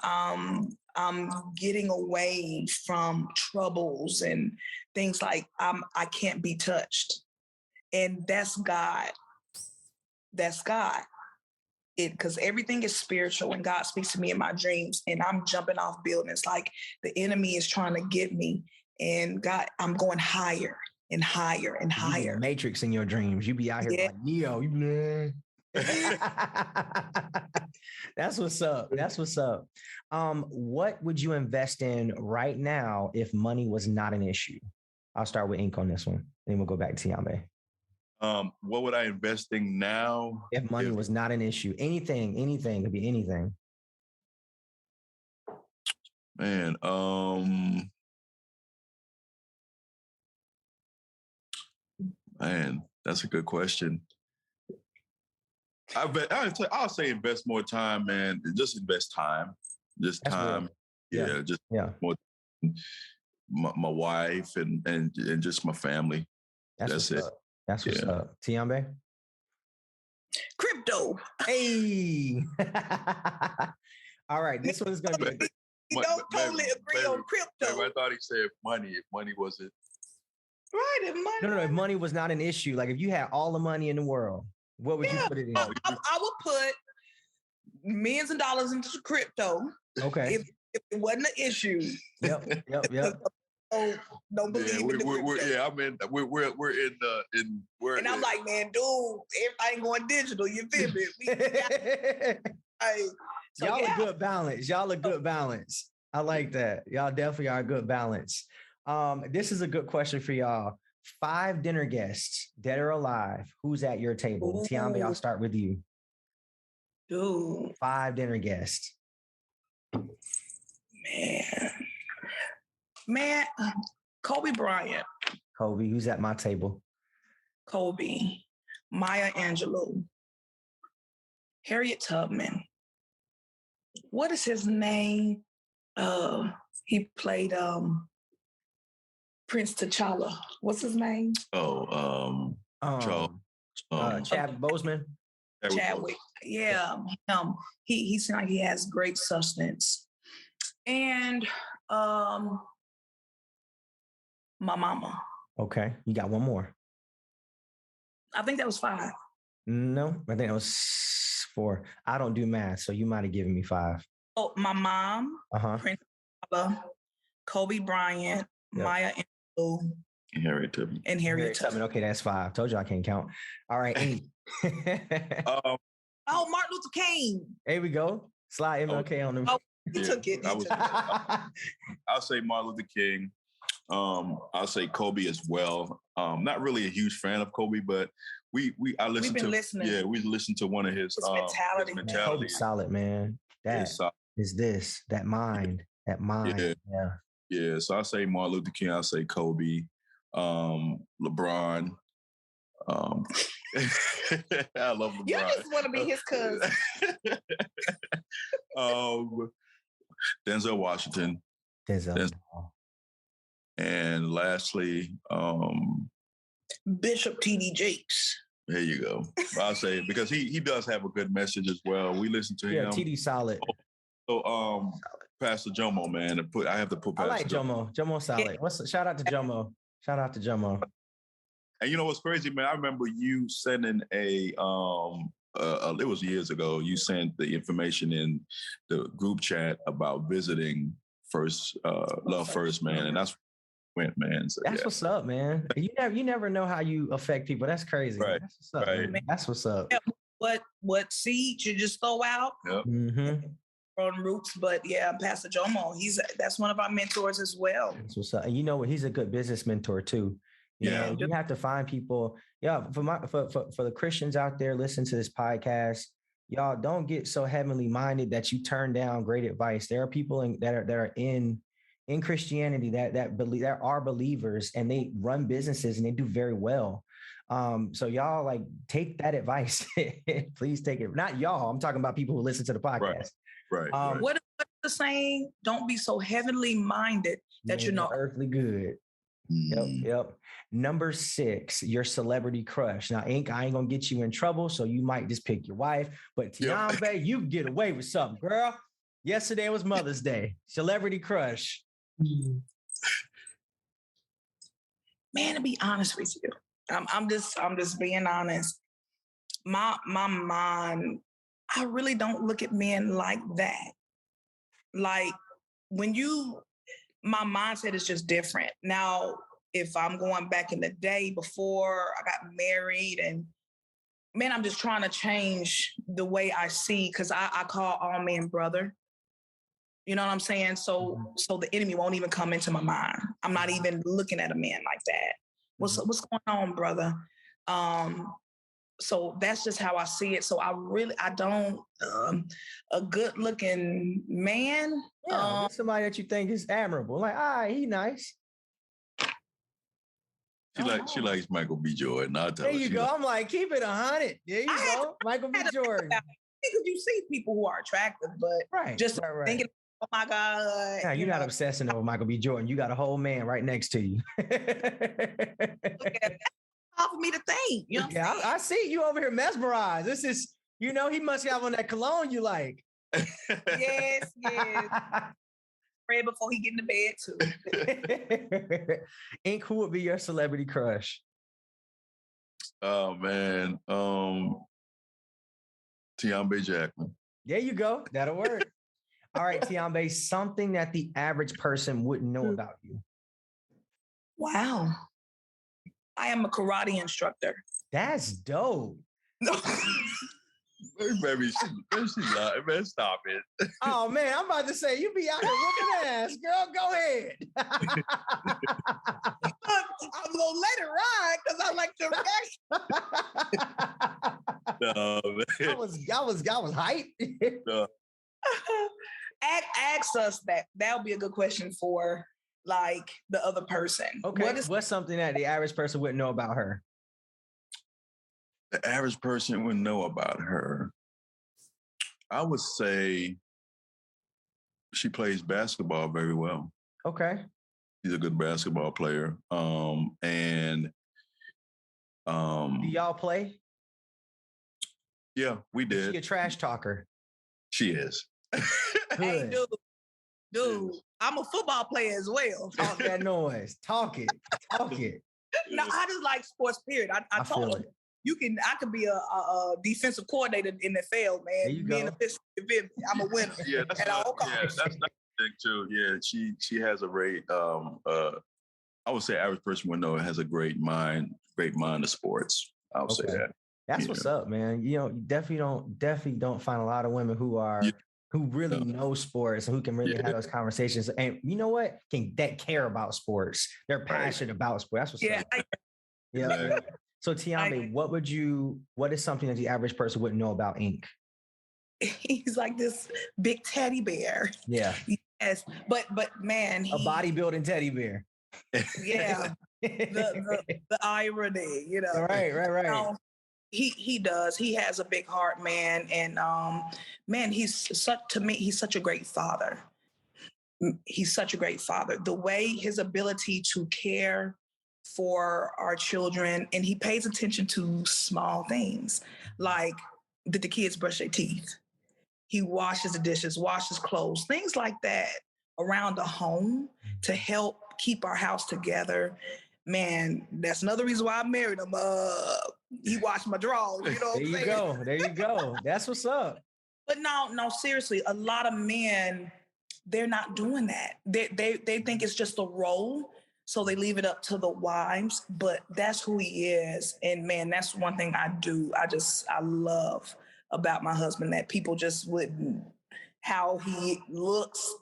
getting away from troubles and things like I can't be touched, and that's God. That's God. Because everything is spiritual and God speaks to me in my dreams, and I'm jumping off buildings like the enemy is trying to get me, and God, I'm going higher and higher and higher. Matrix in your dreams. You be out here like Neo. That's what's up. What would you invest in right now if money was not an issue? I'll start with Ink on this one. Then we'll go back to Tiombe. What would I invest in now? If money was not an issue, anything, could be anything. Man, that's a good question. I'll say invest more time, man. Just invest time. Just that's time. More. My wife and just my family. That's it. That's what's up. Tiombe? Crypto. Hey. All right. This one's going to be... We don't totally agree on crypto. I thought he said money. If money wasn't... Right, if money... No. If money was not an issue, like if you had all the money in the world, what would you put it in? I would put millions of dollars into crypto. Okay. If it wasn't an issue. Yep. Don't believe in the crypto. And I'm like, man, dude, everything going digital. You feel me? Y'all a good balance. I like that. Y'all definitely are a good balance. This is a good question for y'all. 5 dinner guests, dead or alive, who's at your table? Ooh. Tiombe, I'll start with you. Dude. 5 dinner guests. Man, Kobe Bryant. Kobe, who's at my table? Kobe, Maya Angelou, Harriet Tubman. What is his name? He played Prince T'Challa. What's his name? Chadwick Boseman. Chadwick. Yeah. He seemed like he has great substance. And my mama. Okay. You got one more. I think that was 5. No, I think that was 4. I don't do math, so you might have given me 5. Oh, my mom, Prince Baba, Kobe Bryant, Maya Angelou, And Harriet Tubman. and Harriet Tubman. Okay, that's 5. Told you I can't count. All right. Oh, Martin Luther King. Here we go. Slide MLK on them. Oh, he took it. I'll say Martin Luther King. I'll say Kobe as well. Not really a huge fan of Kobe, but we listened to one of his mentality. Kobe's solid, man. That is this, that mind. Yeah. So I say Martin Luther King. I say Kobe, LeBron. I love LeBron. You just want to be his cousin. Denzel Washington. Denzel. And lastly, Bishop T.D. Jakes. There you go. I'll say it because he does have a good message as well. We listen to him. Yeah, TD solid. So Pastor Jomo, man, I have to put Pastor. I like Jomo. Jomo solid. Shout out to Jomo. And you know what's crazy, man? I remember you sending it was years ago. You sent the information in the group chat about visiting Love First, man, and that's went, man. So, that's what's up, man. You never know how you affect people. That's crazy. Right. That's what's up. Right. Man. That's what's up. What seeds you just throw out? Yep. Mm-hmm. On roots, but yeah, Pastor Jomo, that's one of our mentors as well. That's what's up. And you know what? He's a good business mentor too. You know, you have to find people. Yeah, for the Christians out there listening to this podcast, y'all don't get so heavenly minded that you turn down great advice. There are people that are in Christianity that are believers and they run businesses and they do very well. So y'all like take that advice. Please take it. Not y'all. I'm talking about people who listen to the podcast. Right. What's the saying? Don't be so heavenly minded that you're not earthly good. Yep. Number 6, your celebrity crush. Now, Ink, I ain't gonna get you in trouble, so you might just pick your wife. But Tiombe, you get away with something, girl. Yesterday was Mother's Day. Celebrity crush. Man, to be honest with you, I'm just being honest. My mind, I really don't look at men like that. Like my mindset is just different. Now, if I'm going back in the day before I got married and man, I'm just trying to change the way I see, because I call all men brother. You know what I'm saying? So the enemy won't even come into my mind. I'm not even looking at a man like that. What's going on, brother? So that's just how I see it. So I don't, a good looking man. Somebody that you think is admirable. Like, he nice. She likes Michael B. Jordan. There you go. I'm like, keep it 100. There you go. Michael B. Jordan. Because you see people who are attractive, but thinking, oh my God. Yeah, you're not obsessing over Michael B. Jordan. You got a whole man right next to you. Hard for me to think. You know I see you over here mesmerized. This is, he must have on that cologne you like. Yes. Pray before he get into bed too. Ink, who would be your celebrity crush? Oh man, Tiombe Jackman. There you go. That'll work. All right, Tiombe, something that the average person wouldn't know about you. Wow. I am a karate instructor. That's dope. Baby, she lied. Man, stop it. Oh man, I'm about to say you be out here whooping ass, girl. Go ahead. I'm gonna let it ride because I like to react. No, man. I was hyped. No. Ask us that. That'll be a good question for like the other person. Okay. What's something that the average person wouldn't know about her? The average person wouldn't know about her. I would say she plays basketball very well. Okay. She's a good basketball player. Do y'all play? Yeah, we Is she a did. trash talker? She is. Hey, Good. dude, I'm a football player as well. Talk that noise. Talk it. Talk it. No, I just like sports. Period. I feel told him it. I could be a defensive coordinator in the NFL, man. There you Being go. I'm a winner. Yeah, that's at all costs. that's the thing too. Yeah, she has a great I would say average person would know has a great mind of sports. I would say that. That's what's up, man. You know, you definitely don't find a lot of women who really know sports and who can really have those conversations. And you know what? That care about sports. They're passionate about sports. That's what's up. Yeah. So Tiombe, what is something that the average person wouldn't know about Ink? He's like this big teddy bear. Yeah. Yes. But man, a bodybuilding teddy bear. Yeah. the irony, you know. Right. He does. He has a big heart, man. And man, he's such a great father. He's such a great father. The way his ability to care for our children, and he pays attention to small things, like did the kids brush their teeth? He washes the dishes, washes clothes, things like that around the home to help keep our house together. Man, that's another reason why I married him. He washed my drawers, you know what I'm saying? There you go. That's what's up. But no, seriously, a lot of men, they're not doing that. They think it's just a role, so they leave it up to the wives, but that's who he is. And man, that's one thing I do. I love about my husband, that people just wouldn't, how he looks.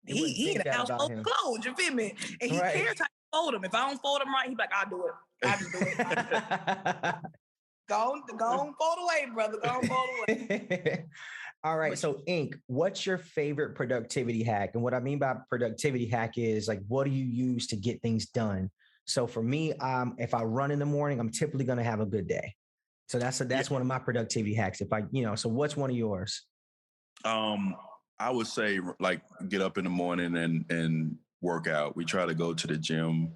He in the house full of clothes, you feel me? And he cares how you fold them. If I don't fold them right, he's like, I'll do it. I just do it. Go on, fold away, brother. Go on, fold away. All right. So Ink, what's your favorite productivity hack? And what I mean by productivity hack is like, what do you use to get things done? So for me, if I run in the morning, I'm typically going to have a good day. So that's one of my productivity hacks. So what's one of yours? I would say like get up in the morning and work out. We try to go to the gym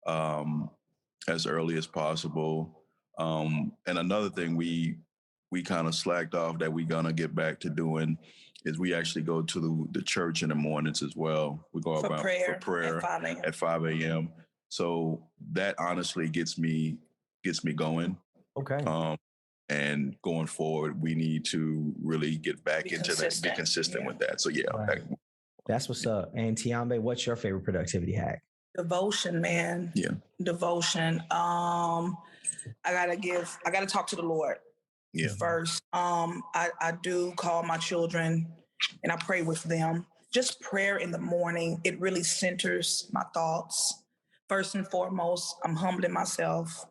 as early as possible. And another thing we kind of slacked off that we're gonna get back to doing is we actually go to the church in the mornings as well. We go around for prayer at 5 a.m. So that honestly gets me going. Okay. And going forward, we need to really get back into that, be consistent with that. So that's what's up. And Tiombe, what's your favorite productivity hack? Devotion, man. Yeah. Devotion. I gotta talk to the Lord first. I do call my children and I pray with them. Just prayer in the morning, it really centers my thoughts. First and foremost, I'm humbling myself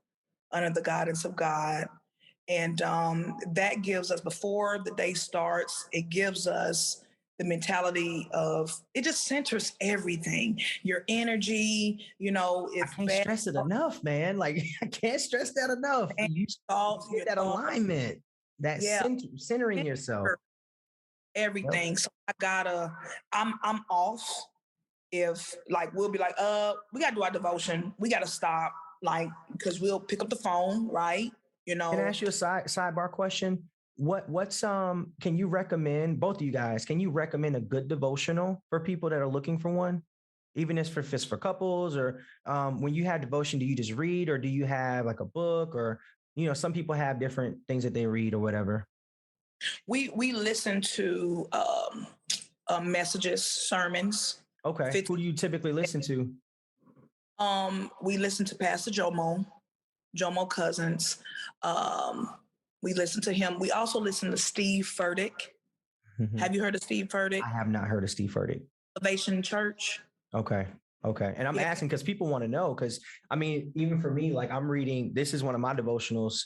under the guidance of God. And that gives us, before the day starts, it gives us the mentality of, it just centers everything. Your energy, I can't stress it enough, man. Like, I can't stress that enough. And you get that alignment, that centering yourself. Everything. Yep. So I'm off. If like, we'll be like, we got to do our devotion. We got to stop, like, because we'll pick up the phone, right? Can I ask you a sidebar question? What's can you recommend, both of you guys, can you recommend a good devotional for people that are looking for one? Even if it's for couples, or when you have devotion, do you just read, or do you have like a book, or some people have different things that they read or whatever? We listen to messages, sermons. Okay. Who do you typically listen to? We listen to Pastor Jomo Cousins. We listen to him. We also listen to Steve Furtick. Mm-hmm. Have you heard of Steve Furtick? I have not heard of Steve Furtick. Salvation Church. Okay. And I'm asking because people want to know, because I mean, even for me, like I'm reading, this is one of my devotionals,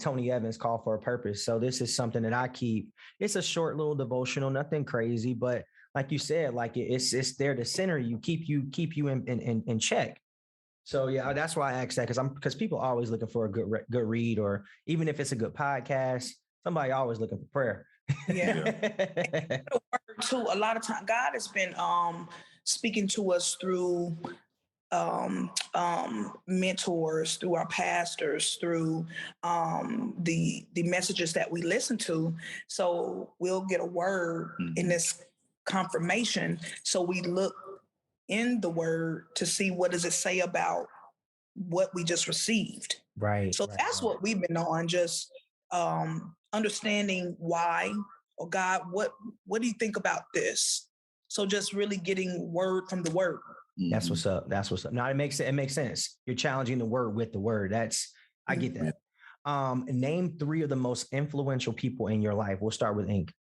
Tony Evans' Call for a Purpose. So this is something that I keep. It's a short little devotional, nothing crazy, but like you said, like it's there to center you, keep you in check. So yeah, that's why I asked that, because people are always looking for a good read, or even if it's a good podcast, somebody always looking for prayer. Yeah. Too, a lot of time, God has been speaking to us through mentors, through our pastors, through the messages that we listen to. So we'll get a word in this confirmation. So we look in the word to see what does it say about what we just received. Right. So that's what we've been on, just understanding why, or God, what do you think about this? So just really getting word from the word. That's what's up. That's what's up. Now it makes sense. You're challenging the word with the word. I get that. Name 3 of the most influential people in your life. We'll start with Ink.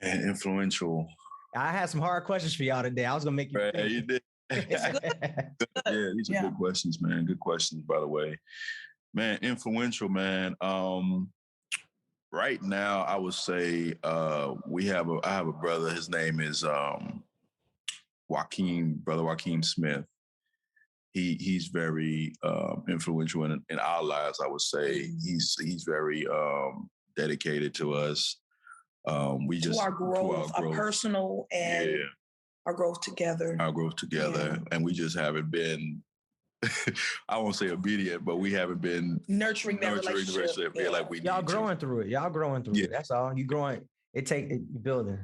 And influential. I had some hard questions for y'all today. I was gonna make you. Right, you did. Yeah, these are good questions, man. Good questions, by the way. Man, influential, man. Right now, I would say I have a brother. His name is Brother Joaquin Smith. He's very influential in our lives. I would say he's very dedicated to us. We just to our growth, our personal and our growth together. And we just haven't been. I won't say obedient, but we haven't been nurturing the relationship. Like we y'all growing through it. Y'all growing through it. That's all. You growing. Building.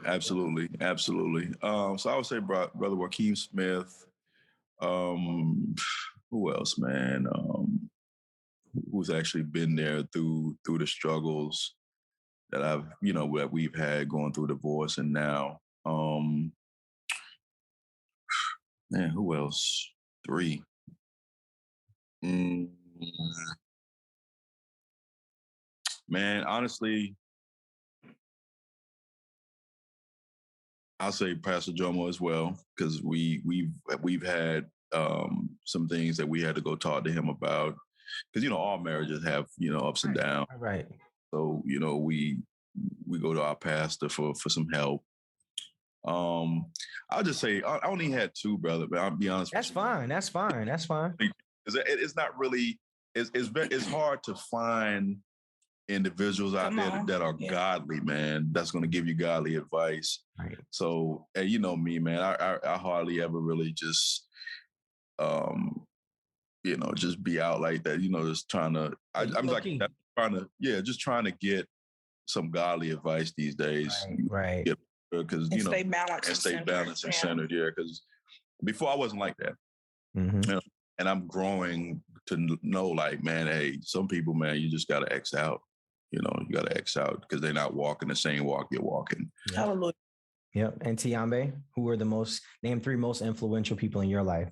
Absolutely. So I would say Brother Joaquin Smith. Who else, man? Who's actually been there through the struggles that that we've had going through divorce, and now, man, who else? 3. Man, honestly, I'll say Pastor Jomo as well, because we've had some things that we had to go talk to him about, because all marriages have ups and downs. Right. So we go to our pastor for some help. I'll just say I only had 2, brother, but I'll be honest. That's fine. That's fine. It's not really. It's hard to find individuals out there that are godly, man. That's going to give you godly advice. Right. So, and me, man. I hardly ever really just, just be out like that. Just trying to. Just trying to get some godly advice these days. Right. Because stay balanced and centered. Yeah, because before I wasn't like that. Mm-hmm. And I'm growing to know, like, man, hey, some people, man, you just got to X out. You got to X out because they're not walking the same walk you're walking. Hallelujah. Yep. And Tiombe, who are name 3 most influential people in your life?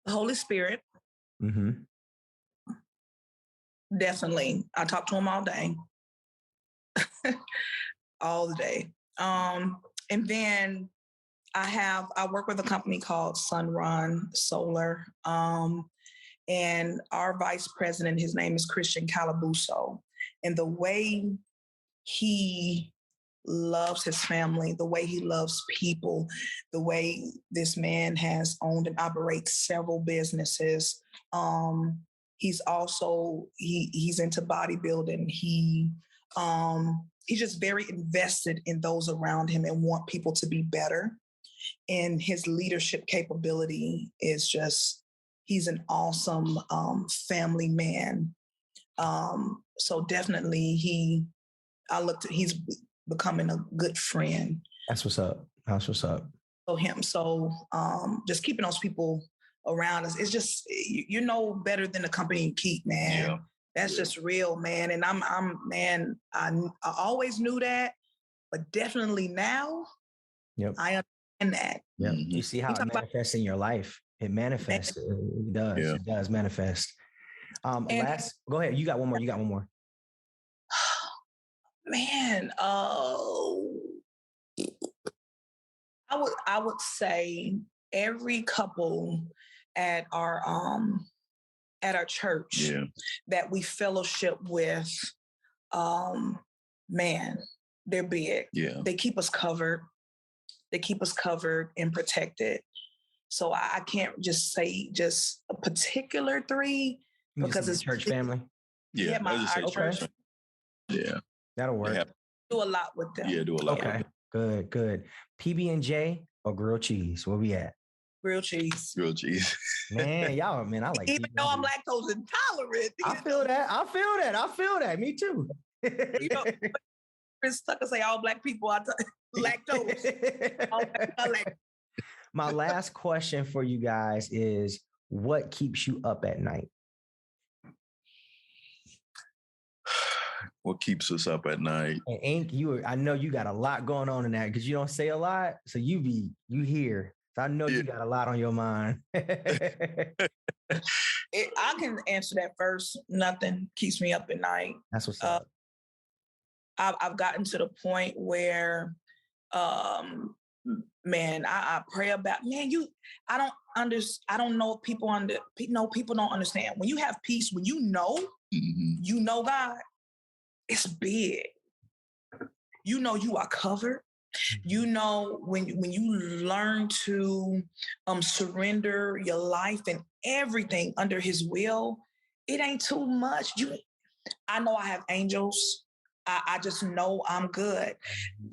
The Holy Spirit. Mm-hmm. Definitely. I talk to him all day. All the day. And then I work with a company called Sunrun Solar. And our vice president, his name is Christian Calabuso. And the way he loves his family, the way he loves people, the way this man has owned and operates several businesses. He's also, he's into bodybuilding. He's just very invested in those around him and want people to be better. And his leadership capability is just, he's an awesome family man. So definitely he's becoming a good friend. That's what's up. So just keeping those people around us, it's just, better than the company you keep, man. Yeah. That's just real, man. And I always knew that, but definitely now, I understand that. Yep. You see how it manifests in your life. It manifests. It does. Yeah. It does manifest. Go ahead. You got one more. Man, I would say every couple at our church that we fellowship with, man, they're big. Yeah. They keep us covered. And protected. So I can't just say just a particular 3 because it's church family. Yeah, my church. Yeah, that'll work. Do a lot with them. Yeah, do a lot. Okay. Good, good. PB&J or grilled cheese? Where we at? Grilled cheese. Grilled cheese. Man, y'all, man, I like Even PB&J. though I'm lactose intolerant. I feel that. Me too. You know, Chris Tucker say all black people are lactose. My last question for you guys is, what keeps you up at night? What keeps us up at night? And Ink, I know you got a lot going on in that because you don't say a lot. So you hear. So I know you got a lot on your mind. I can answer that first. Nothing keeps me up at night. That's what's up. I've gotten to the point where, man, I pray about, man, I don't know if people don't understand. When you have peace, when you know God, it's big. You know you are covered. You know when you learn to surrender your life and everything under His will, it ain't too much. I know I have angels. I just know I'm good.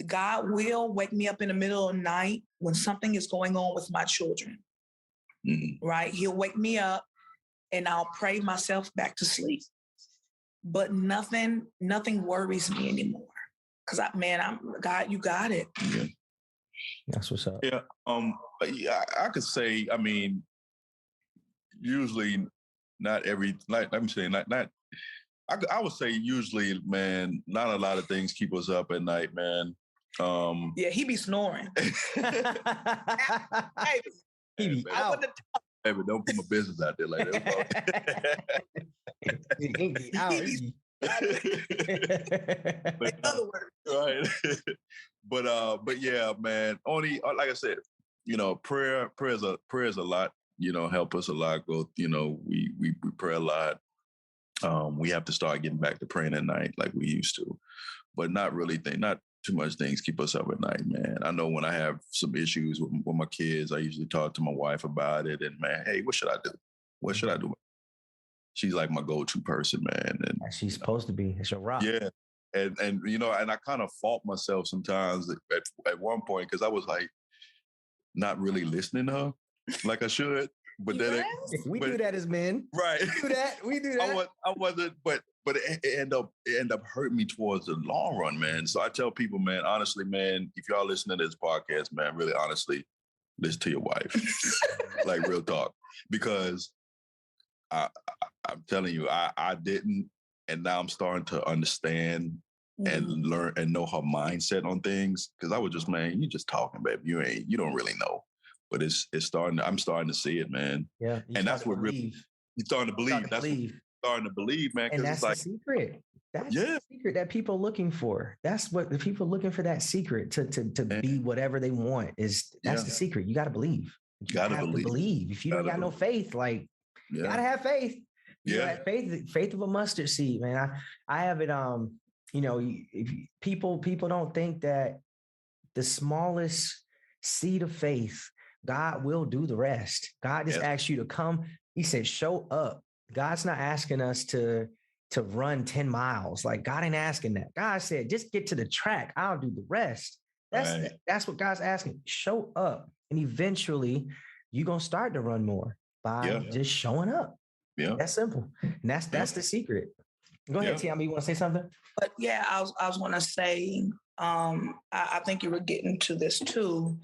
God will wake me up in the middle of the night when something is going on with my children. Right? He'll wake me up and I'll pray myself back to sleep. But nothing worries me anymore. Because I'm God, you got it. Yeah. That's what's up. Yeah. I could say, I mean, usually not every, like I'm saying, not I would say usually, man, not a lot of things keep us up at night, man. Yeah, he be snoring. Hey, He be out. Hey, but don't put my business out there like that. He be out. In other words. Right. But yeah, man. Only like I said, you know, prayers a lot. You know, help us a lot. Go. You know, we pray a lot. We have to start getting back to praying at night like we used to, but not too much things keep us up at night, man. I know when I have some issues with my kids, I usually talk to my wife about it, and man, hey, what should I do? What should I do? She's like my go-to person, man. And she's supposed to be. It's your rock. Yeah. And you know, and I kind of fault myself sometimes at one point because I was like not really listening to her like I should. But then we do that as men, right? We do that. I wasn't, but it ended up hurting me towards the long run, man. So I tell people, man, honestly, man, if y'all listen to this podcast, man, really honestly, listen to your wife, like real talk, because I'm telling you, I didn't, and now I'm starting to understand and learn and know her mindset on things. Because I was just, man, you just talking, baby. You don't really know. But I'm starting to see it, man. Yeah. And that's what really, you're starting to believe. Starting to believe, man. And that's it's like, the secret. That's the secret that people are looking for. That's what the people are looking for, that secret to be whatever they want that's the secret. You got to believe. You have to believe. If you don't got no faith, like you got to have faith. You know, faith of a mustard seed, man. I have it, you know, if people don't think that the smallest seed of faith, God will do the rest. God just asks you to come. He said, show up. God's not asking us to run 10 miles. Like God ain't asking that. God said, just get to the track. I'll do the rest. That's what God's asking. Show up. And eventually you're going to start to run more by just showing up. Yeah. That's simple. And that's the secret. Go ahead, Tiombe. You want to say something? But yeah, I was going to say, I think you were getting to this too.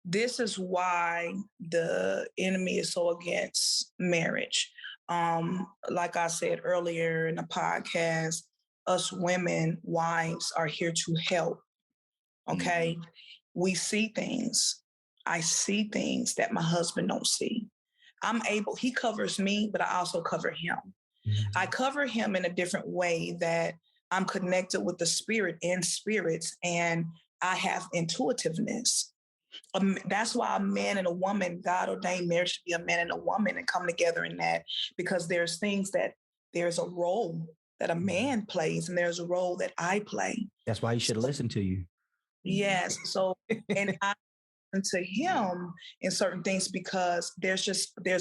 This is why the enemy is so against marriage. Like I said earlier in the podcast, us women, wives, are here to help. Okay. We see things. I see things that my husband don't see. He covers me, but I also cover him. I cover him in a different way, that I'm connected with the spirit and spirits, and I have intuitiveness. That's why a man and a woman, God ordained marriage to be a man and a woman and come together in that, because there's a role that a man plays and there's a role that I play. That's why he should listen to you. Yes. So, and I listen to him in certain things because there's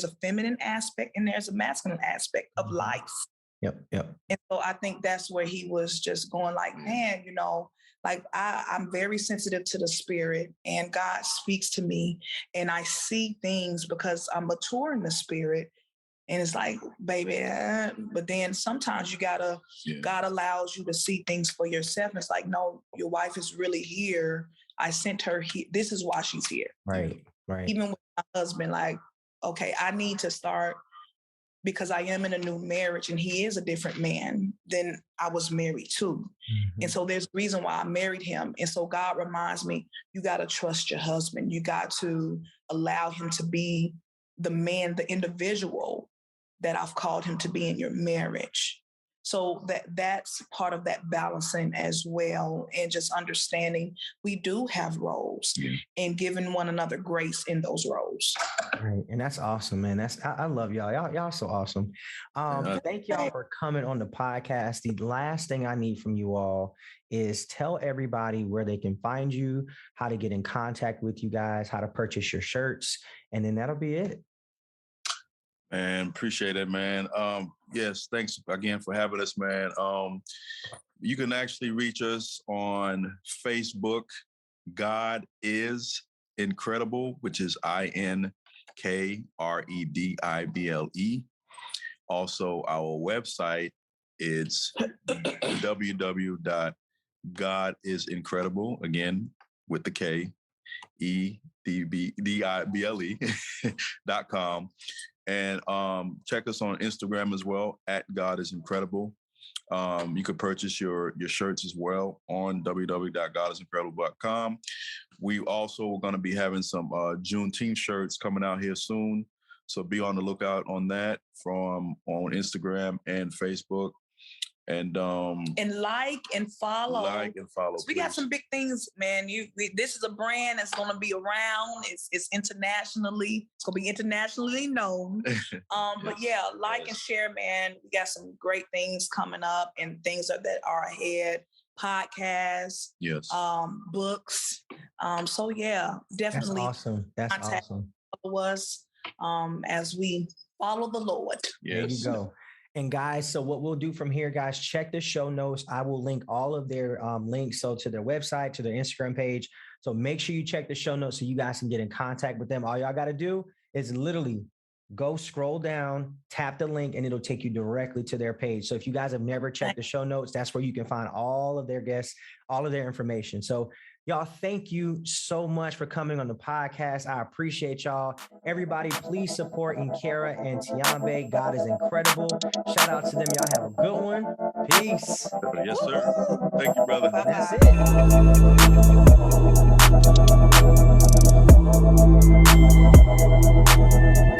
a feminine aspect and there's a masculine aspect of life. Yep. And so I think that's where he was just going like, man, like I'm very sensitive to the spirit, and God speaks to me, and I see things because I'm mature in the spirit. And it's like, baby, but then sometimes God allows you to see things for yourself. And it's like, no, your wife is really here. I sent her here. This is why she's here. Right. Even with my husband, like, okay, I need to start, because I am in a new marriage and he is a different man than I was married to. Mm-hmm. And so there's a reason why I married him. And so God reminds me, you got to trust your husband. You got to allow him to be the man, the individual that I've called him to be in your marriage. So that's part of that balancing as well. And just understanding we do have roles and giving one another grace in those roles. Right. And that's awesome, man. I love y'all. Y'all so awesome. Thank y'all for coming on the podcast. The last thing I need from you all is tell everybody where they can find you, how to get in contact with you guys, how to purchase your shirts, and then that'll be it. Man, appreciate it, man. Yes, thanks again for having us, man. You can actually reach us on Facebook. God is Inkredible, which is INKREDIBLE. Also, our website is www.godisincredible, again, with the K, EDIBLE.com. And check us on Instagram as well, at God is Incredible. You could purchase your shirts as well on www.godisincredible.com. We also are going to be having some Juneteenth shirts coming out here soon. So be on the lookout on that on Instagram and Facebook. And like and follow. So we got some big things, man. This is a brand that's going to be around. It's internationally. It's going to be internationally known. But yeah, and share, man. We got some great things coming up and things that are ahead. Podcasts, books. So yeah, definitely. That's awesome. Us as we follow the Lord. Yes. There you go. And guys, so what we'll do from here, guys, check the show notes. I will link all of their links, so to their website, to their Instagram page. So make sure you check the show notes so you guys can get in contact with them. All y'all got to do is literally go scroll down, tap the link, and it'll take you directly to their page. So if you guys have never checked the show notes, that's where you can find all of their guests, all of their information. So y'all, thank you so much for coming on the podcast. I appreciate y'all. Everybody, please support Inkera and Tiombe. God is incredible. Shout out to them. Y'all have a good one. Peace. Yes, sir. Thank you, brother. That's it.